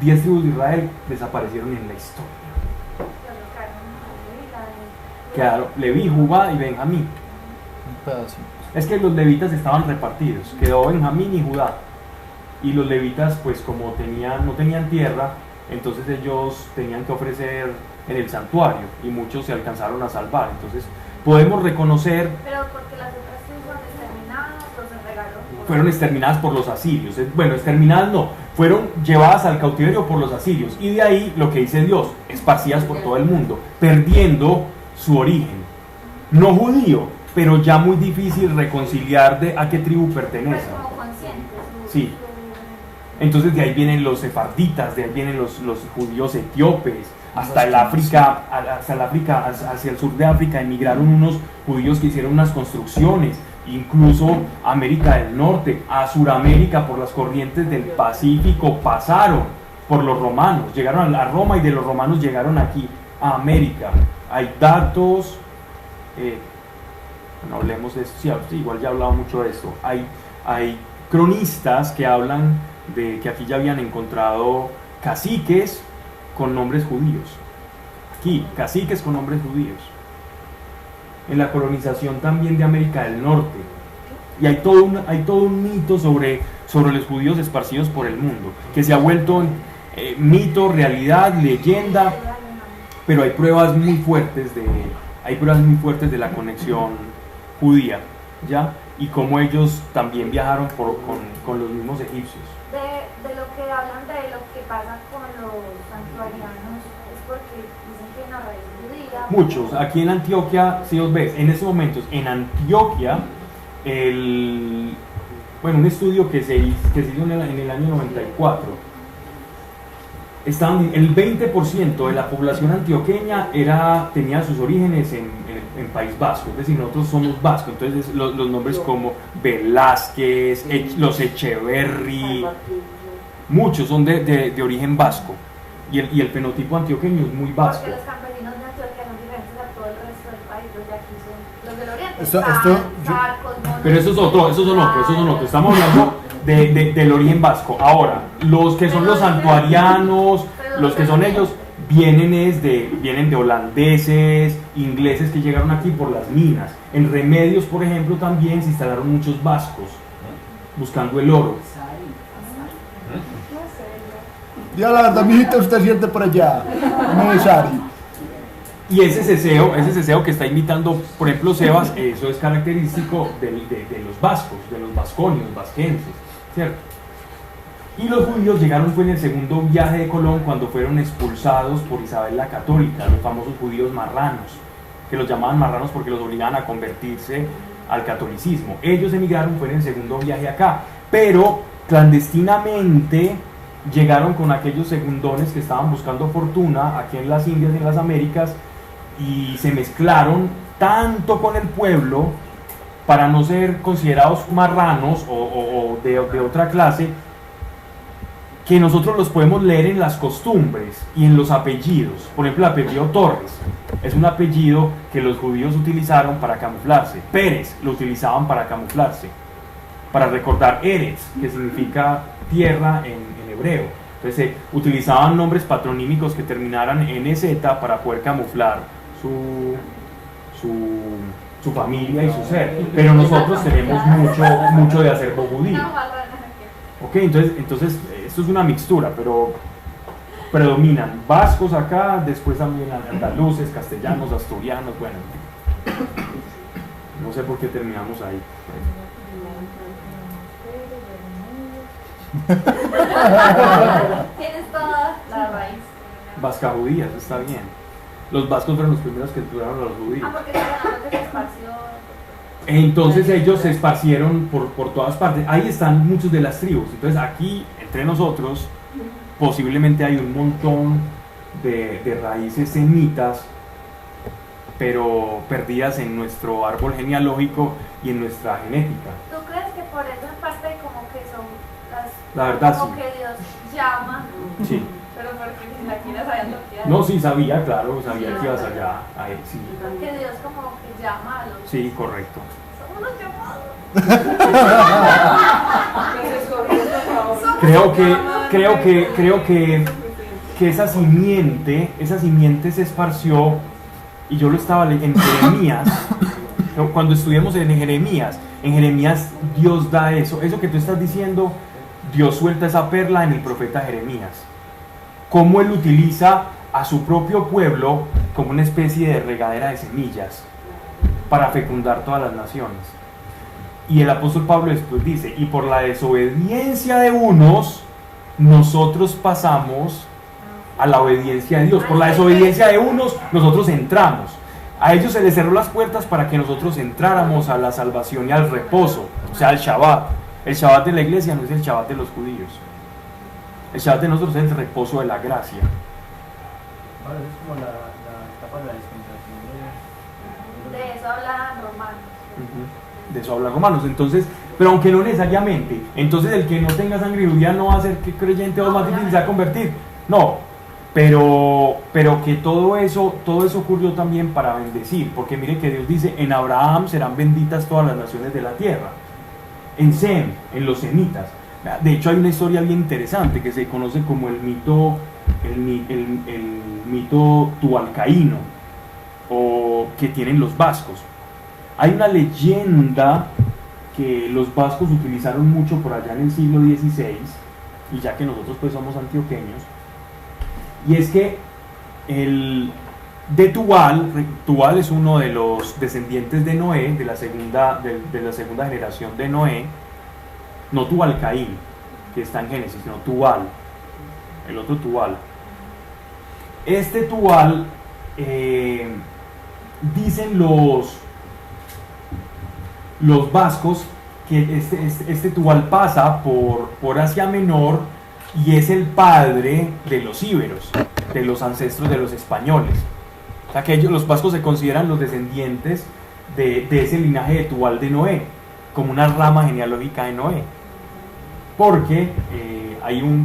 10 tribus de Israel desaparecieron en la historia. Quedaron Leví, Judá y Benjamín.
Un pedacito.
Es que los levitas estaban repartidos, quedó Benjamín y Judá. Y los levitas, pues como no tenían tierra, entonces ellos tenían que ofrecer en el santuario y muchos se alcanzaron a salvar. Entonces podemos reconocer,
Pero porque las otras tribus son determinadas o se
fueron exterminadas por los asirios. Bueno, exterminadas no, fueron llevadas al cautiverio por los asirios. Y de ahí lo que dice Dios, esparcidas por todo el mundo, perdiendo su origen. No judío, pero ya muy difícil reconciliar de a qué tribu pertenece.
Pues como conscientes.
Sí. Entonces de ahí vienen los sefarditas, de ahí vienen los judíos etíopes, hasta el África, hacia el sur de África emigraron unos judíos que hicieron unas construcciones, incluso América del Norte, a Suramérica por las corrientes del Pacífico pasaron por los romanos, llegaron a Roma y de los romanos llegaron aquí a América. Hay datos, no hablemos de eso, sí, igual ya he hablado mucho de esto, hay cronistas que hablan de que aquí ya habían encontrado caciques con nombres judíos. Aquí, caciques con nombres judíos. En la colonización también de América del Norte. Y hay todo un mito sobre los judíos esparcidos por el mundo, que se ha vuelto mito, realidad, leyenda, pero hay pruebas muy fuertes de la conexión judía, ¿ya? Y cómo ellos también viajaron con los mismos egipcios.
De lo que hablan de lo que pasa con los santuarianos es porque dicen que hay una raíz judía.
Muchos, aquí en Antioquia, si os ves, en estos momentos, en Antioquia, un estudio que se hizo en el año 94, el 20% de la población antioqueña tenía sus orígenes en País Vasco, es decir, nosotros somos vascos, entonces los nombres como Velázquez, los Echeverry, muchos son de origen vasco, y el fenotipo antioqueño es muy vasco.
Porque los campesinos de Antioquia son diferentes a todo el resto del país, los de aquí son los del oriente, sarcos,
pero esos son otros, estamos hablando del origen vasco. Ahora, los que son los santuarianos, los que son ellos, vienen de holandeses, ingleses que llegaron aquí por las minas. En Remedios, por ejemplo, también se instalaron muchos vascos buscando el oro.
Diga la verdad, mijita, usted siente por allá, Sari.
Y ese ceseo que está imitando, por ejemplo, Sebas, eso es característico de los vascos, de los vasconios, vasquenses, ¿cierto? Y los judíos llegaron fue en el segundo viaje de Colón, cuando fueron expulsados por Isabel la Católica, los famosos judíos marranos, que los llamaban marranos porque los obligaban a convertirse al catolicismo. Ellos emigraron fue en el segundo viaje acá, pero clandestinamente llegaron con aquellos segundones que estaban buscando fortuna aquí en las Indias y en las Américas, y se mezclaron tanto con el pueblo para no ser considerados marranos o de otra clase, que nosotros los podemos leer en las costumbres y en los apellidos. Por ejemplo, el apellido Torres es un apellido que los judíos utilizaron para camuflarse. Pérez lo utilizaban para camuflarse, para recordar Eretz, que significa tierra en hebreo. Entonces utilizaban nombres patronímicos que terminaran en EZ para poder camuflar su familia y su ser. Pero nosotros tenemos mucho de acervo judío. Ok, entonces esto es una mixtura, pero predominan vascos acá, después también andaluces, castellanos, asturianos, bueno. No sé por qué terminamos ahí.
Tienes toda la raíz.
Vasca judía, eso está bien. Los vascos fueron los primeros que estudiaron a los judíos.
Porque se esparció.
Entonces ellos se esparcieron por todas partes. Ahí están muchos de las tribus. Entonces aquí, entre nosotros, posiblemente hay un montón de raíces semitas, pero perdidas en nuestro árbol genealógico y en nuestra genética.
¿Tú crees que por eso en parte como que son
La verdad,
como
sí.
que Dios llama?
Sí.
Pero porque ni siquiera sabían lo que era.
No, sí, sabía, claro, sabía que ibas allá. Ahí, sí.
Porque Dios como que llama a los...
Sí, correcto.
Somos los llamados.
Creo que esa simiente se esparció, y yo lo estaba leyendo en Jeremías. Cuando estudiamos en Jeremías Dios da eso que tú estás diciendo, Dios suelta esa perla en el profeta Jeremías. Cómo él utiliza a su propio pueblo como una especie de regadera de semillas para fecundar todas las naciones. Y el apóstol Pablo después dice, y por la desobediencia de unos, nosotros pasamos a la obediencia de Dios. Por la desobediencia de unos, nosotros entramos. A ellos se les cerró las puertas para que nosotros entráramos a la salvación y al reposo, o sea, al Shabbat. El Shabbat de la iglesia no es el Shabbat de los judíos. El Shabbat de nosotros es el reposo de la gracia.
Ahora es como la etapa de la dispensación
De eso hablan Romanos.
De eso habla Romanos. Entonces, pero aunque no necesariamente, entonces el que no tenga sangre judía no va a ser que creyente o más difícil se va a convertir. No, pero que todo eso ocurrió también para bendecir, porque mire que Dios dice, en Abraham serán benditas todas las naciones de la tierra, en Sem, en los semitas. De hecho hay una historia bien interesante que se conoce como el mito tualcaíno, o que tienen los vascos. Hay una leyenda que los vascos utilizaron mucho por allá en el siglo XVI, y ya que nosotros pues somos antioqueños, y es que Tubal es uno de los descendientes de Noé, de la segunda generación de Noé, no Tubalcaín, que está en Génesis, sino Tubal, el otro Tubal. Este Tubal, dicen los vascos que este Tubal pasa por Asia Menor y es el padre de los íberos, de los ancestros de los españoles. O sea que los vascos se consideran los descendientes de ese linaje de Tubal de Noé, como una rama genealógica de Noé. Porque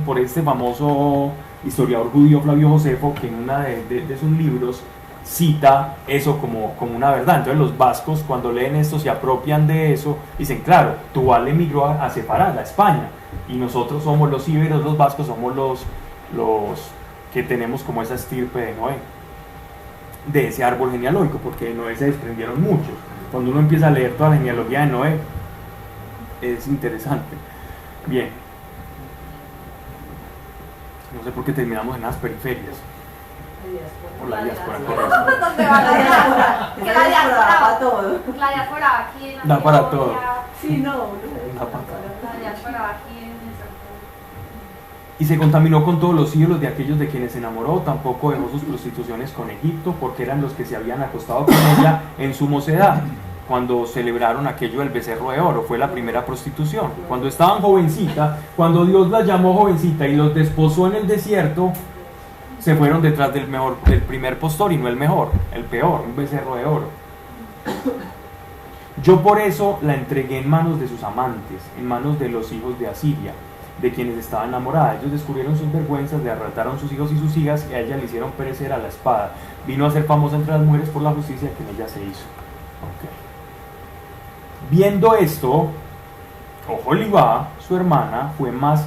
por este famoso historiador judío Flavio Josefo, que en una de sus libros cita eso como una verdad. Entonces los vascos, cuando leen esto, se apropian de eso, dicen, claro, Tubal emigró a Separad, a España, y nosotros somos los íberos, los vascos somos los que tenemos como esa estirpe de Noé, de ese árbol genealógico, porque de Noé se desprendieron muchos. Cuando uno empieza a leer toda la genealogía de Noé, es interesante. Bien, no sé por qué terminamos en las periferias. Por la diáspora.
¿Dónde va la diáspora? Que la diáspora
para todo.
La diáspora aquí en
Da para
Antioquia,
todo.
Sí, no.
La diáspora aquí en el
Y se contaminó con todos los ídolos de aquellos de quienes se enamoró, tampoco dejó sus prostituciones con Egipto, porque eran los que se habían acostado con ella en su mocedad, cuando celebraron aquello del becerro de oro. Fue la primera prostitución. Cuando estaban jovencita, cuando Dios las llamó jovencita y los desposó en el desierto, se fueron detrás del primer postor, y no el mejor, el peor, un becerro de oro. Yo por eso la entregué en manos de sus amantes, en manos de los hijos de Asiria, de quienes estaba enamorada. Ellos descubrieron sus vergüenzas, le arrebataron sus hijos y sus hijas, y a ella le hicieron perecer a la espada. Vino a ser famosa entre las mujeres por la justicia que en ella se hizo. Okay. Viendo esto, Oholibá, su hermana, fue más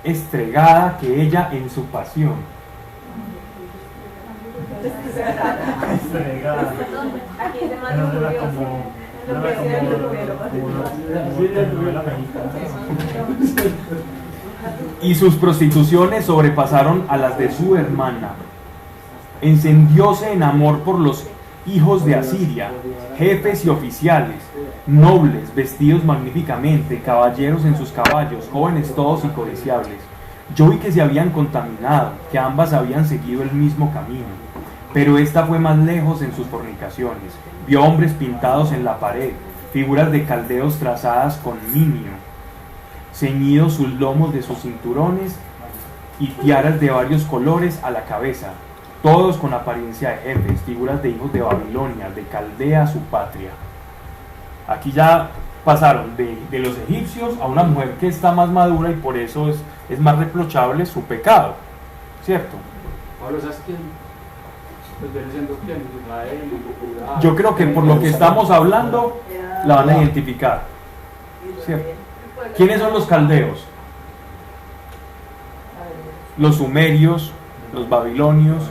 estregada que ella en su pasión.
Aquí se manda un curioso. Lo que hacía el
Y sus prostituciones sobrepasaron a las de su hermana. Encendióse en amor por los hijos de Asiria, jefes y oficiales, nobles, vestidos magníficamente, caballeros en sus caballos, jóvenes todos y codiciables. Yo vi que se habían contaminado, que ambas habían seguido el mismo camino, pero esta fue más lejos en sus fornicaciones. Vio hombres pintados en la pared, figuras de caldeos trazadas con minio, ceñidos sus lomos de sus cinturones y tiaras de varios colores a la cabeza, todos con apariencia de jefes, figuras de hijos de Babilonia, de Caldea, su patria. Aquí ya pasaron de los egipcios a una mujer que está más madura, y por eso es más reprochable su pecado, ¿cierto?
Pablo, ¿sabes quién? Pues viene siendo quién, Israel, Judá.
Yo creo que por lo que estamos hablando la van a identificar, ¿cierto? ¿Quiénes son los caldeos? Los sumerios, los babilonios,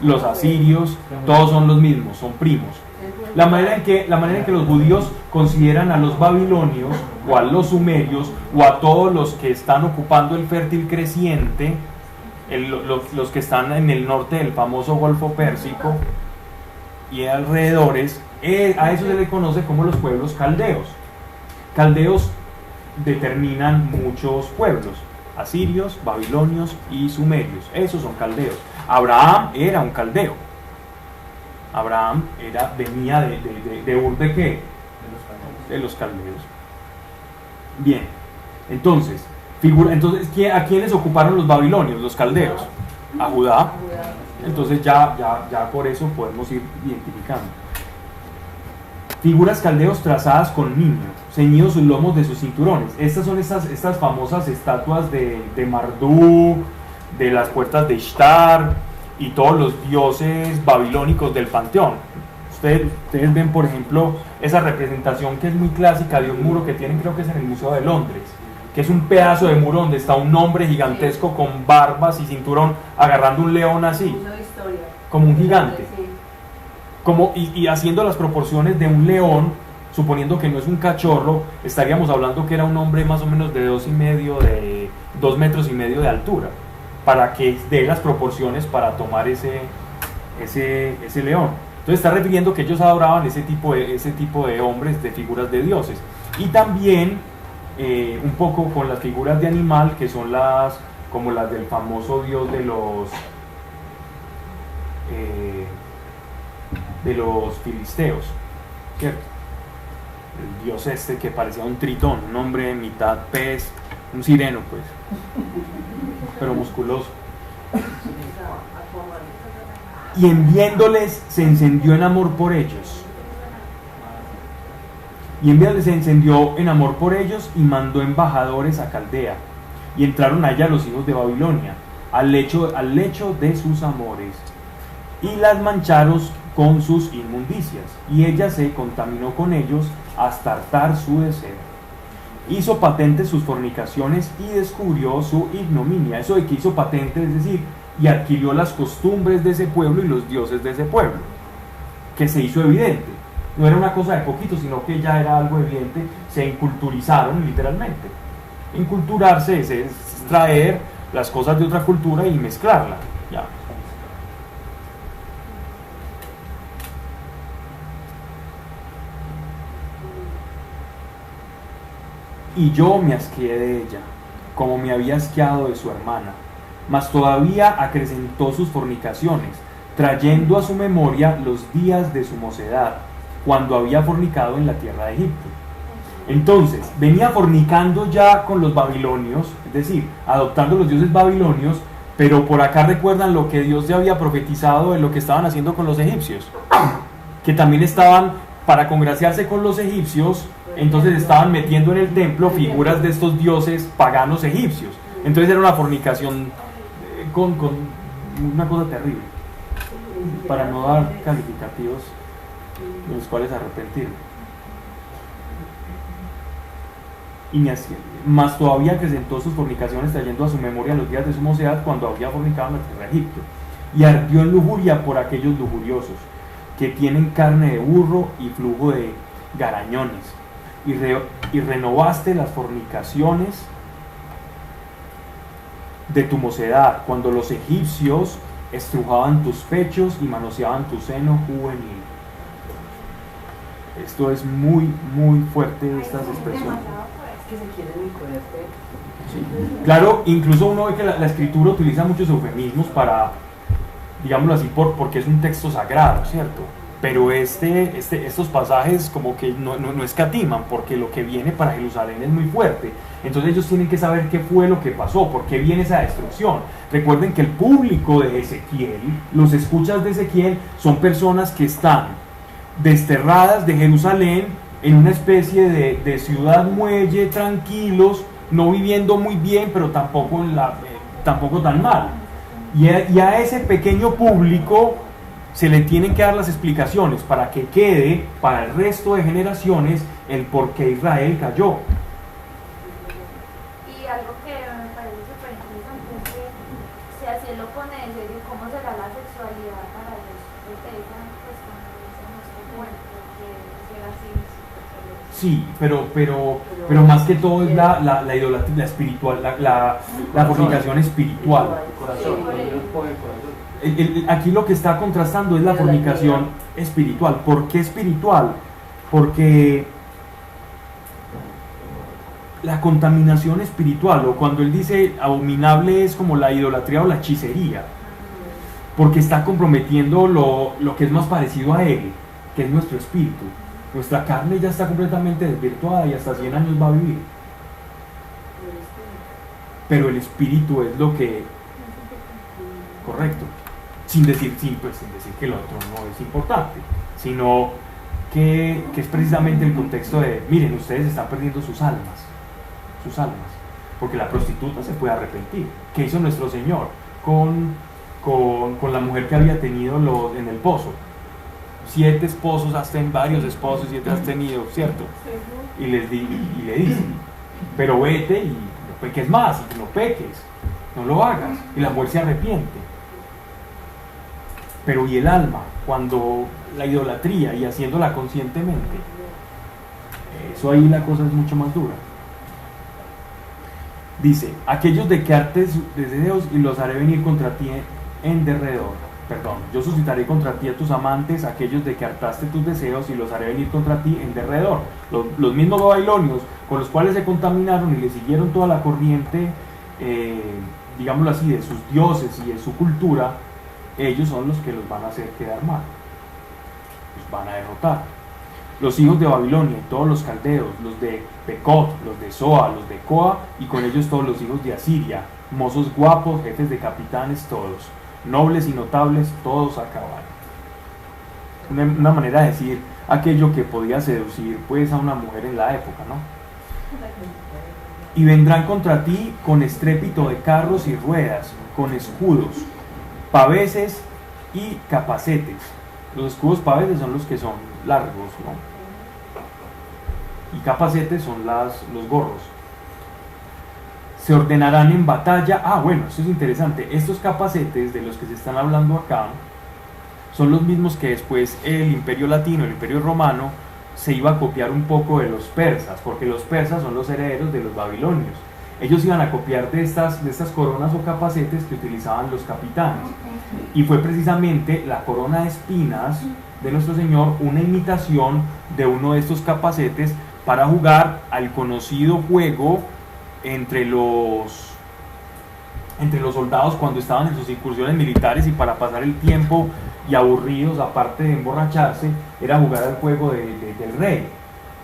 los asirios, todos son los mismos, son primos. La manera en que los judíos consideran a los babilonios o a los sumerios o a todos los que están ocupando el fértil creciente, los que están en el norte del famoso Golfo Pérsico y alrededores, a eso se le conoce como los pueblos caldeos. Caldeos determinan muchos pueblos: asirios, babilonios y sumerios. Esos son caldeos. Abraham era un caldeo. Abraham venía de Ur ¿de qué? De los caldeos. Bien, entonces, ¿a quiénes ocuparon los babilonios, los caldeos? A Judá. Entonces ya por eso podemos ir identificando. Figuras caldeos trazadas con niños, ceñidos sus lomos de sus cinturones. Estas son estas famosas estatuas de Marduk, de las puertas de Ishtar y todos los dioses babilónicos del panteón. Ustedes ven, por ejemplo, esa representación que es muy clásica de un muro que tienen, creo que es en el Museo de Londres, que es un pedazo de muro donde está un hombre gigantesco con barbas y cinturón agarrando un león así, como un gigante, y haciendo las proporciones de un león, suponiendo que no es un cachorro, estaríamos hablando que era un hombre más o menos de 2 metros y medio de altura, para que dé las proporciones para tomar ese león. Entonces está refiriendo que ellos adoraban ese tipo de hombres, de figuras de dioses. Y también un poco con las figuras de animal, que son como las del famoso dios de los filisteos, ¿cierto? El dios que parecía un tritón, un hombre mitad pez, un sireno pues, pero musculoso. Y en viéndoles se encendió en amor por ellos. Y se encendió en amor por ellos y mandó embajadores a Caldea. Y entraron allá los hijos de Babilonia, al lecho de sus amores. Y las mancharon con sus inmundicias. Y ella se contaminó con ellos hasta hartar su deseo. Hizo patentes sus fornicaciones y descubrió su ignominia. Eso de que hizo patente, es decir, y adquirió las costumbres de ese pueblo y los dioses de ese pueblo, que se hizo evidente. No era una cosa de poquito, sino que ya era algo evidente. Se inculturizaron literalmente. Inculturarse es traer las cosas de otra cultura y mezclarla. Ya. Y yo me asqueé de ella, como me había asqueado de su hermana. Mas todavía acrecentó sus fornicaciones, trayendo a su memoria los días de su mocedad, cuando había fornicado en la tierra de Egipto. Entonces, venía fornicando ya con los babilonios, es decir, adoptando los dioses babilonios, pero por acá recuerdan lo que Dios ya había profetizado de lo que estaban haciendo con los egipcios, que también estaban, para congraciarse con los egipcios, entonces estaban metiendo en el templo figuras de estos dioses paganos egipcios. Entonces era una fornicación con una cosa terrible, para no dar calificativos de los cuales arrepentirme. Y más todavía acrecentó sus fornicaciones, trayendo a su memoria los días de su mocedad, cuando había fornicado en la tierra de Egipto, y ardió en lujuria por aquellos lujuriosos que tienen carne de burro y flujo de garañones, y renovaste las fornicaciones de tu mocedad, cuando los egipcios estrujaban tus pechos y manoseaban tu seno juvenil. Esto es muy, muy fuerte, estas expresiones.
Que se quiere muy fuerte.
Sí. Claro, incluso uno ve que la escritura utiliza muchos eufemismos para, digámoslo así, porque es un texto sagrado, ¿cierto? Pero estos pasajes como que no escatiman, porque lo que viene para Jerusalén es muy fuerte. Entonces ellos tienen que saber qué fue lo que pasó, por qué viene esa destrucción. Recuerden que el público de Ezequiel, los escuchas de Ezequiel, son personas que están desterradas de Jerusalén, en una especie de ciudad muelle, tranquilos, no viviendo muy bien, pero tampoco tan mal. Y a ese pequeño público se le tienen que dar las explicaciones para que quede para el resto de generaciones el por qué Israel cayó.
Y algo que me parece súper interesante es que si así lo pone en serio, ¿cómo será la sexualidad para ellos? Pues cuando dicen esto, bueno, porque será así.
Sí, pero más que todo es la idolatría, la espiritual, la fornicación espiritual. Aquí lo que está contrastando es la fornicación espiritual. ¿Por qué espiritual? Porque la contaminación espiritual, o cuando él dice abominable es como la idolatría o la hechicería, porque está comprometiendo lo que es más parecido a él, que es nuestro espíritu. Nuestra carne ya está completamente desvirtuada y hasta 100 años va a vivir, pero el espíritu es lo que, correcto, sin decir que lo otro no es importante, sino que es precisamente el contexto de, miren, ustedes están perdiendo sus almas, porque la prostituta se puede arrepentir. ¿Qué hizo nuestro Señor con la mujer que había tenido en el pozo? 7 esposos, has tenido varios esposos, 7 has tenido, ¿cierto? Y le dice, pero vete y no peques más, y no peques, no lo hagas, y la mujer se arrepiente. Pero y el alma, cuando la idolatría y haciéndola conscientemente, eso ahí la cosa es mucho más dura. Dice, aquellos de que hartes deseos y los haré venir contra ti en derredor. Perdón, yo suscitaré contra ti a tus amantes, aquellos de que hartaste tus deseos y los haré venir contra ti en derredor. Los mismos babilonios con los cuales se contaminaron y le siguieron toda la corriente, digámoslo así, de sus dioses y de su cultura, ellos son los que los van a hacer quedar mal, los van a derrotar. Los hijos de Babilonia y todos los caldeos, los de Pecot, los de Soa, los de Coa, y con ellos todos los hijos de Asiria, mozos guapos, jefes de capitanes todos, nobles y notables, todos a caballo. Una manera de decir aquello que podía seducir pues a una mujer en la época, ¿no? Y vendrán contra ti con estrépito de carros y ruedas, con escudos, paveses y capacetes. Los escudos paveses son los que son largos, ¿no? Y capacetes son los gorros. Se ordenarán en batalla. Bueno, esto es interesante. Estos capacetes de los que se están hablando acá son los mismos que después el Imperio Latino, el Imperio Romano, se iba a copiar un poco de los persas, porque los persas son los herederos de los babilonios. Ellos iban a copiar de estas coronas o capacetes que utilizaban los capitanes. Y fue precisamente la corona de espinas de nuestro Señor una imitación de uno de estos capacetes para jugar al conocido juego entre los soldados cuando estaban en sus incursiones militares, y para pasar el tiempo y aburridos, aparte de emborracharse, era jugar al juego del rey.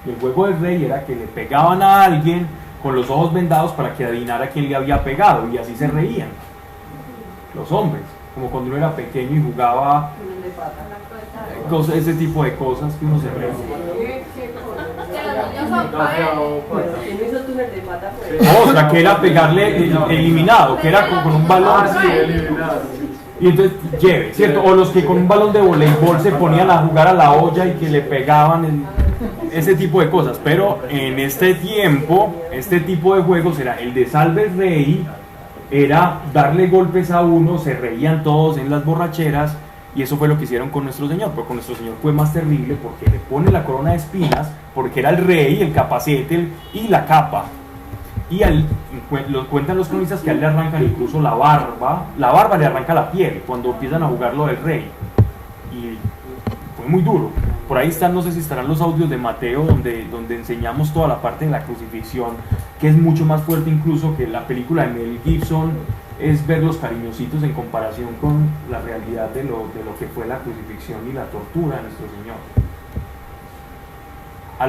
Y el juego del rey era que le pegaban a alguien con los ojos vendados para que adivinara quién le había pegado, y así se reían los hombres, como cuando uno era pequeño y jugaba ese tipo de cosas que uno se reía. Otra que era pegarle eliminado, que era con un balón y entonces lleve, ¿cierto? O los que con un balón de voleibol se ponían a jugar a la olla y que le pegaban ese tipo de cosas. Pero en este tiempo, este tipo de juegos era el de salve el rey, era darle golpes a uno, se reían todos en las borracheras. Y eso fue lo que hicieron con nuestro Señor, pero con nuestro Señor fue más terrible, porque le pone la corona de espinas, porque era el rey, el capacete y la capa. Y lo cuentan los cronistas que a él le arrancan incluso la barba le arranca la piel cuando empiezan a jugar lo del rey. Y fue muy duro. Por ahí están, no sé si estarán los audios de Mateo, donde enseñamos toda la parte de la crucifixión, que es mucho más fuerte incluso que la película de Mel Gibson. Es ver los cariñositos en comparación con la realidad de lo que fue la crucifixión y la tortura de nuestro Señor. A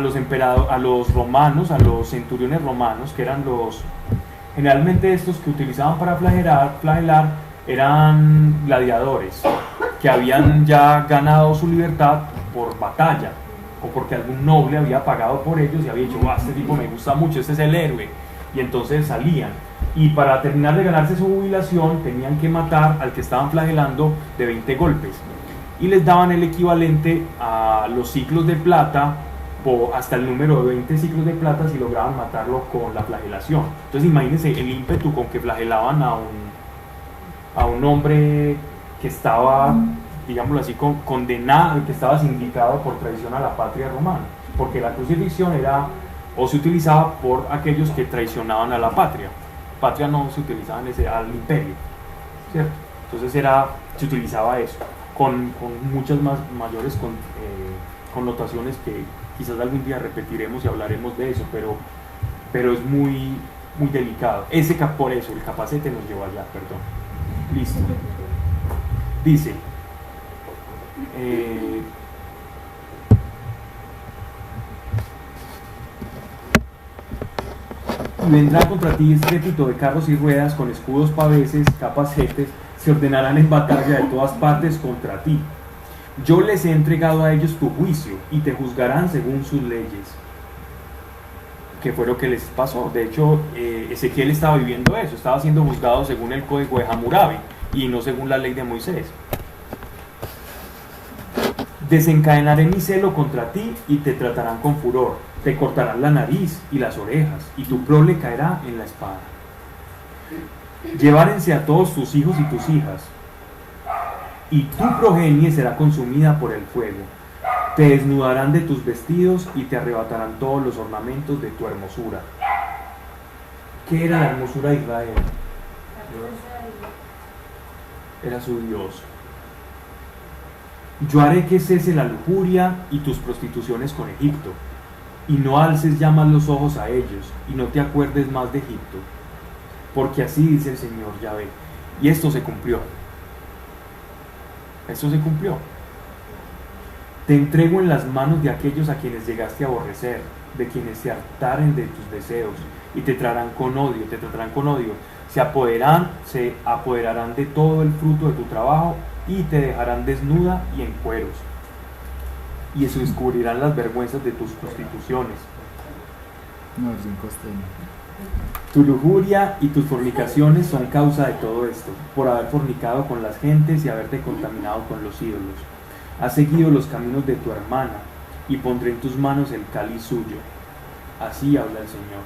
los romanos, a los centuriones romanos, que eran generalmente estos que utilizaban para flagelar, eran gladiadores que habían ya ganado su libertad por batalla, o porque algún noble había pagado por ellos y había dicho, este tipo me gusta mucho, este es el héroe, y entonces salían. Y para terminar de ganarse su jubilación tenían que matar al que estaban flagelando de 20 golpes, y les daban el equivalente a los ciclos de plata, hasta el número de 20 ciclos de plata si lograban matarlo con la flagelación. Entonces imagínense el ímpetu con que flagelaban a un hombre que estaba, digámoslo así, condenado, que estaba sindicado por traición a la patria romana, porque la crucifixión se utilizaba por aquellos que traicionaban a la patria. Patria no se utilizaba al imperio, ¿cierto? Entonces se utilizaba eso con muchas mayores connotaciones que quizás algún día repetiremos y hablaremos de eso, pero pero es muy, muy delicado. Por eso el capacete nos llevó allá, perdón. Listo. Dice, vendrá contra ti estrépito de carros y ruedas con escudos, paveses, capacetes, se ordenarán en batalla de todas partes contra ti. Yo les he entregado a ellos tu juicio y te juzgarán según sus leyes. Que fue lo que les pasó. De hecho, Ezequiel estaba viviendo eso, estaba siendo juzgado según el código de Hammurabi y no según la ley de Moisés. Desencadenaré mi celo contra ti y te tratarán con furor, te cortarán la nariz y las orejas y tu prole caerá en la espada. Llevárense a todos tus hijos y tus hijas, y tu progenie será consumida por el fuego. Te desnudarán de tus vestidos y te arrebatarán todos los ornamentos de tu hermosura. ¿Qué era la hermosura de Israel? Era su Dios. Yo haré que cese la lujuria y tus prostituciones con Egipto, y no alces ya más los ojos a ellos, y no te acuerdes más de Egipto, porque así dice el Señor Yahvé. Y esto se cumplió. Esto se cumplió. Te entrego en las manos de aquellos a quienes llegaste a aborrecer, de quienes se hartaren de tus deseos, y te tratarán con odio, se apoderarán de todo el fruto de tu trabajo, y te dejarán desnuda y en cueros, y se descubrirán las vergüenzas de tus prostituciones.
No, es un costeño.
Tu lujuria y tus fornicaciones son causa de todo esto, por haber fornicado con las gentes y haberte contaminado con los ídolos. Has seguido los caminos de tu hermana, y pondré en tus manos el cáliz suyo. Así habla el Señor.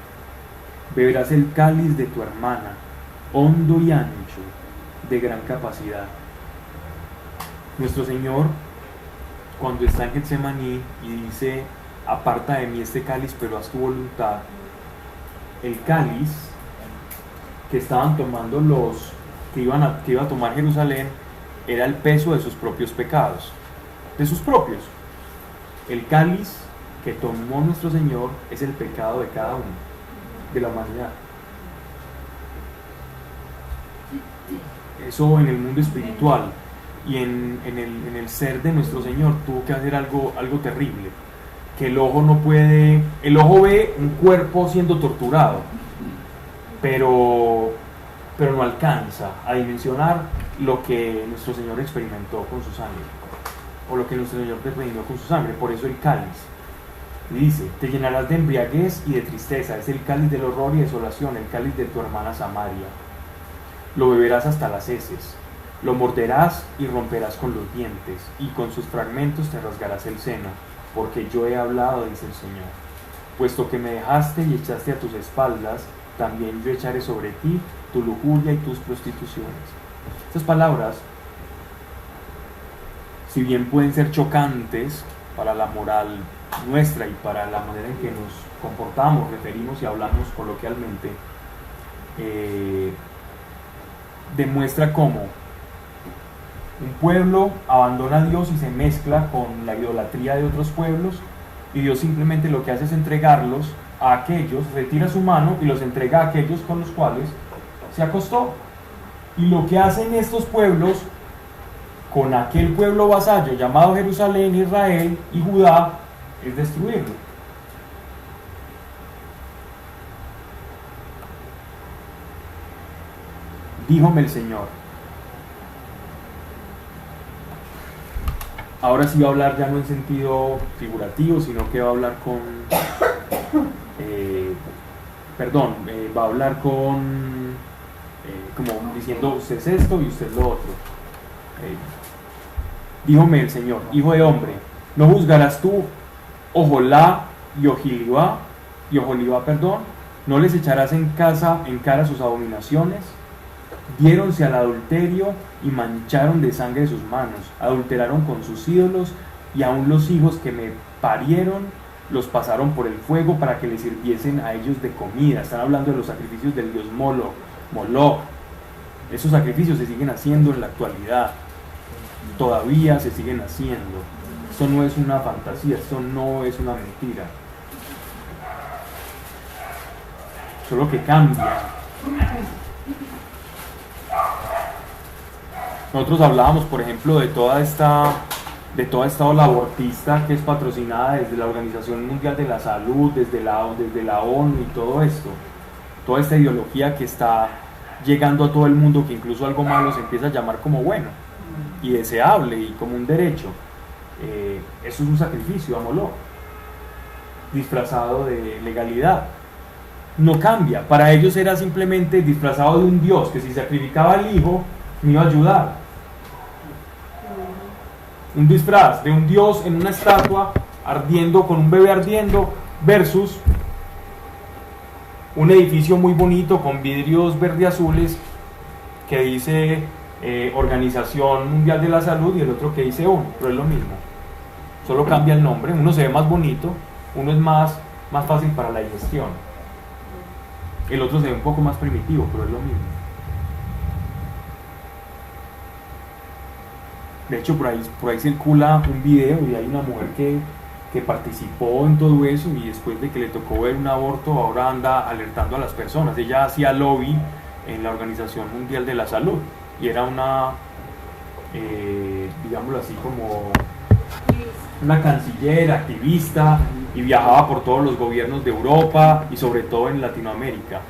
Beberás el cáliz de tu hermana, hondo y ancho, de gran capacidad. Nuestro Señor, cuando está en Getsemaní y dice, aparta de mí este cáliz, pero haz tu voluntad, el cáliz que estaban tomando los que iba a tomar Jerusalén era el peso de sus propios pecados, de sus propios. El cáliz que tomó nuestro Señor es el pecado de cada uno, de la humanidad. Eso en el mundo espiritual y en el ser de nuestro Señor tuvo que hacer algo terrible, que el ojo no puede, el ojo ve un cuerpo siendo torturado, pero no alcanza a dimensionar lo que nuestro Señor experimentó con su sangre, o lo que nuestro Señor redimió con su sangre. Por eso el cáliz dice, te llenarás de embriaguez y de tristeza, es el cáliz del horror y desolación, el cáliz de tu hermana Samaria. Lo beberás hasta las heces, lo morderás y romperás con los dientes, y con sus fragmentos te rasgarás el seno, porque yo he hablado, dice el Señor. Puesto que me dejaste y echaste a tus espaldas, también yo echaré sobre ti tu lujuria y tus prostituciones. Estas palabras, si bien pueden ser chocantes para la moral nuestra y para la manera en que nos comportamos, referimos y hablamos coloquialmente, demuestra cómo un pueblo abandona a Dios y se mezcla con la idolatría de otros pueblos, y Dios simplemente lo que hace es entregarlos a aquellos, retira su mano y los entrega a aquellos con los cuales se acostó. Y lo que hacen estos pueblos con aquel pueblo vasallo llamado Jerusalén, Israel y Judá es destruirlo. Díjome el Señor. Ahora sí va a hablar ya no en sentido figurativo, sino que va a hablar con va a hablar con como diciendo, usted es esto y usted es lo otro. Díjome el Señor, hijo de hombre, ¿no juzgarás tú Oholá y Oholibá, ¿no les echarás en cara sus abominaciones? Diéronse al adulterio y mancharon de sangre sus manos, adulteraron con sus ídolos, y aun los hijos que me parieron los pasaron por el fuego para que les sirviesen a ellos de comida. Están hablando de los sacrificios del dios Moloch. Esos sacrificios se siguen haciendo en la actualidad, todavía se siguen haciendo. Esto no es una fantasía, esto no es una mentira. solo que cambia. Nosotros hablábamos, por ejemplo, de toda esta ola abortista que es patrocinada desde la Organización Mundial de la Salud, desde la ONU y todo esto, toda esta ideología que está llegando a todo el mundo, que incluso algo malo se empieza a llamar como bueno y deseable y como un derecho. Eso es un sacrificio a Moloch, disfrazado de legalidad. No cambia, para ellos era simplemente disfrazado de un dios que si sacrificaba al hijo me iba a ayudar. Un disfraz de un dios en una estatua ardiendo, con un bebé ardiendo, versus un edificio muy bonito con vidrios verde azules que dice Organización Mundial de la Salud y el otro que dice ONU, pero es lo mismo, solo cambia el nombre. Uno se ve más bonito, uno es más fácil para la digestión, el otro se ve un poco más primitivo, pero es lo mismo. De hecho, por ahí circula un video y hay una mujer que participó en todo eso y después de que le tocó ver un aborto, ahora anda alertando a las personas. Ella hacía lobby en la Organización Mundial de la Salud y era una, digámoslo así, como una canciller, activista, y viajaba por todos los gobiernos de Europa y sobre todo en Latinoamérica.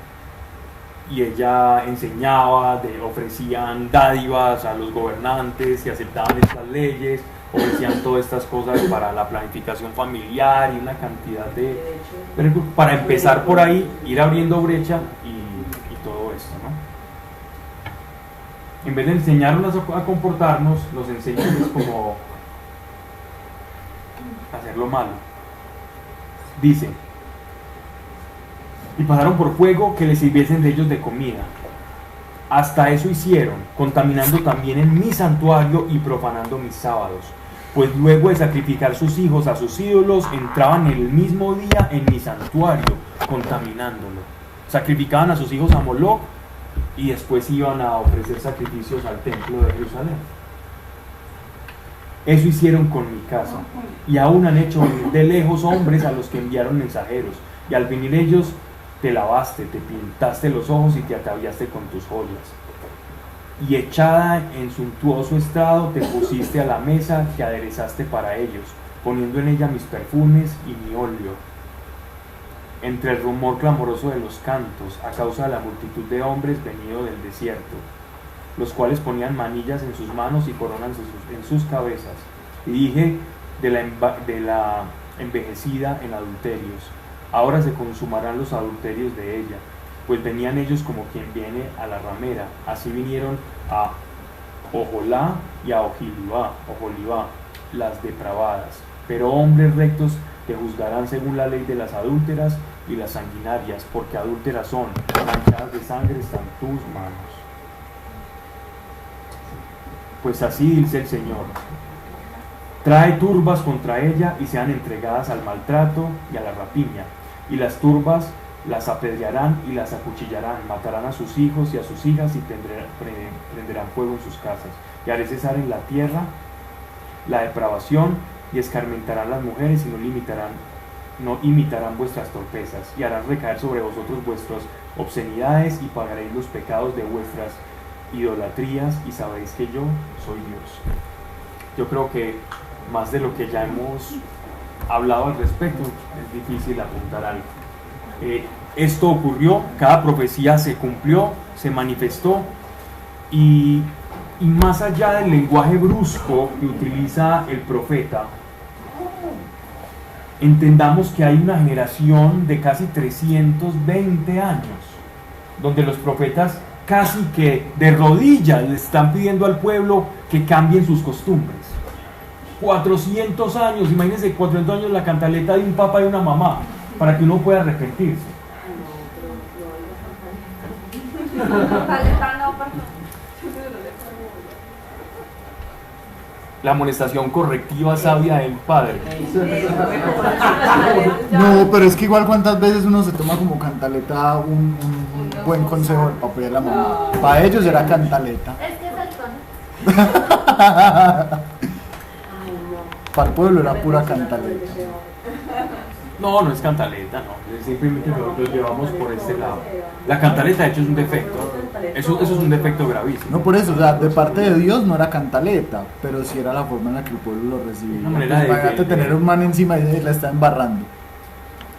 Y ella enseñaba, ofrecían dádivas a los gobernantes y aceptaban estas leyes, ofrecían todas estas cosas para la planificación familiar y una cantidad de... Para empezar por ahí, ir abriendo brecha y todo esto, ¿no? En vez de enseñarnos a comportarnos, nos enseñan como hacer lo malo. Dice: y pasaron por fuego que les sirviesen de ellos de comida. Hasta eso hicieron, contaminando también en mi santuario y profanando mis sábados. Pues luego de sacrificar sus hijos a sus ídolos, entraban el mismo día en mi santuario, contaminándolo. Sacrificaban a sus hijos a Moloch y después iban a ofrecer sacrificios al templo de Jerusalén. Eso hicieron con mi casa, y aún han hecho venir de lejos hombres a los que enviaron mensajeros, y al venir ellos te lavaste, te pintaste los ojos y te ataviaste con tus joyas. Y echada en suntuoso estrado te pusiste a la mesa que aderezaste para ellos, poniendo en ella mis perfumes y mi óleo. Entre el rumor clamoroso de los cantos, a causa de la multitud de hombres venido del desierto, los cuales ponían manillas en sus manos y coronas en sus cabezas. Y dije de la envejecida en adulterios: ahora se consumarán los adulterios de ella, pues venían ellos como quien viene a la ramera. Así vinieron a Ojolá y a Oholibá, las depravadas. Pero hombres rectos te juzgarán según la ley de las adúlteras y las sanguinarias, porque adúlteras son, manchadas de sangre están tus manos. Pues así dice el Señor: trae turbas contra ella y sean entregadas al maltrato y a la rapiña, y las turbas las apedrearán y las acuchillarán, matarán a sus hijos y a sus hijas y prenderán fuego en sus casas, y haré cesar en la tierra la depravación, y escarmentarán las mujeres y no imitarán vuestras torpezas, y harán recaer sobre vosotros vuestras obscenidades, y pagaréis los pecados de vuestras idolatrías, y sabéis que yo soy Dios. Yo creo que más de lo que ya hemos hablado al respecto, es difícil apuntar algo. Esto ocurrió, cada profecía se cumplió, se manifestó, y más allá del lenguaje brusco que utiliza el profeta, entendamos que hay una generación de casi 320 años, donde los profetas casi que de rodillas le están pidiendo al pueblo que cambien sus costumbres. 400 años, imagínense, 400 años la cantaleta de un papá y una mamá, para que uno pueda arrepentirse. La amonestación correctiva sabia del padre.
No, pero es que igual cuántas veces uno se toma como cantaleta un buen consejo del papá y de la mamá. Para ellos era cantaleta.
Es que es el tono.
Para el pueblo era pura cantaleta.
No, no es cantaleta, no. Simplemente lo llevamos por este lado. La cantaleta, de hecho, es un defecto. Eso es un defecto gravísimo.
No, por eso, o sea, de parte de Dios no era cantaleta, pero sí era la forma en la que el pueblo lo recibía.
Una manera de-
Imagínate
de-
tener un man encima y la está embarrando.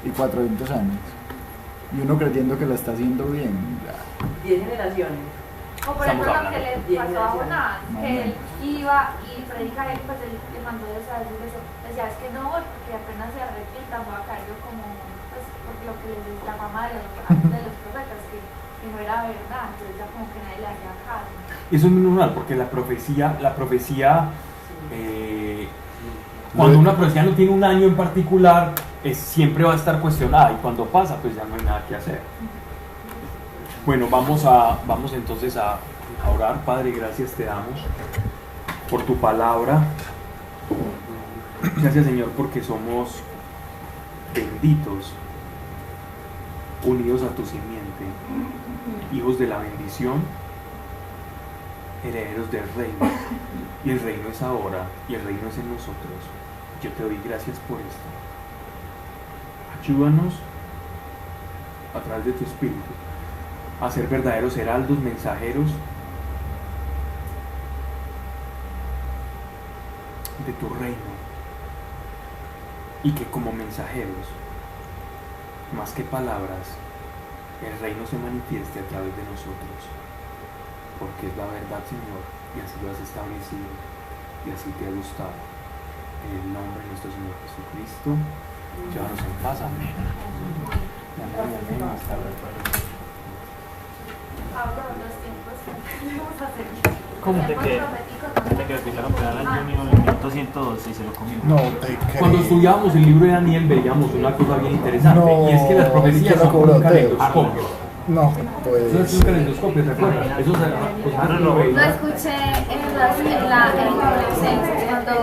Y 400 años. Y uno creyendo que la está haciendo bien. Ya.
10 generaciones.
O por
Estamos
ejemplo lo que
hablando.
le pasó a Jonás,
No,
que él
no.
iba y predicaba y pues él le mandó Dios a decir eso. Decía, es que no voy porque apenas se arrepientan voy a caer yo como, pues porque lo que les dice la fama de los profetas, que no era verdad, entonces ya como que nadie le hacía caso.
Eso es muy normal, porque la profecía cuando una profecía no tiene un año en particular, siempre va a estar cuestionada, y cuando pasa, pues ya no hay nada que hacer. Bueno, vamos entonces a orar. Padre, gracias te damos por tu palabra. Gracias, Señor, porque somos benditos, unidos a tu simiente, hijos de la bendición, herederos del reino. Y el reino es ahora, y el reino es en nosotros. Yo te doy gracias por esto. Ayúdanos a través de tu Espíritu a ser verdaderos heraldos, mensajeros de tu reino, y que como mensajeros, más que palabras, el reino se manifieste a través de nosotros, porque es la verdad, Señor, y así lo has establecido y así te ha gustado. En el nombre de nuestro Señor Jesucristo, llévanos en paz. Amén. Amén, amén. Hasta luego.
Pablo, los tiempos que tenemos a seguir.
¿Cómo te
Tiempos
queda?
proféticos,
Desde que empezaron a pegar al Junior en el minuto 112 y se lo comió.
No te creo.
Cuando estudiábamos el libro de Daniel veíamos una cosa bien interesante,
No,
y es que las profecías
que
son
lo
como un
cobró
caleidoscopio.
No,
Eso es un
pues.
caleidoscopio, ¿te acuerdas? Eso es
Lo escuché en la adolescencia, cuando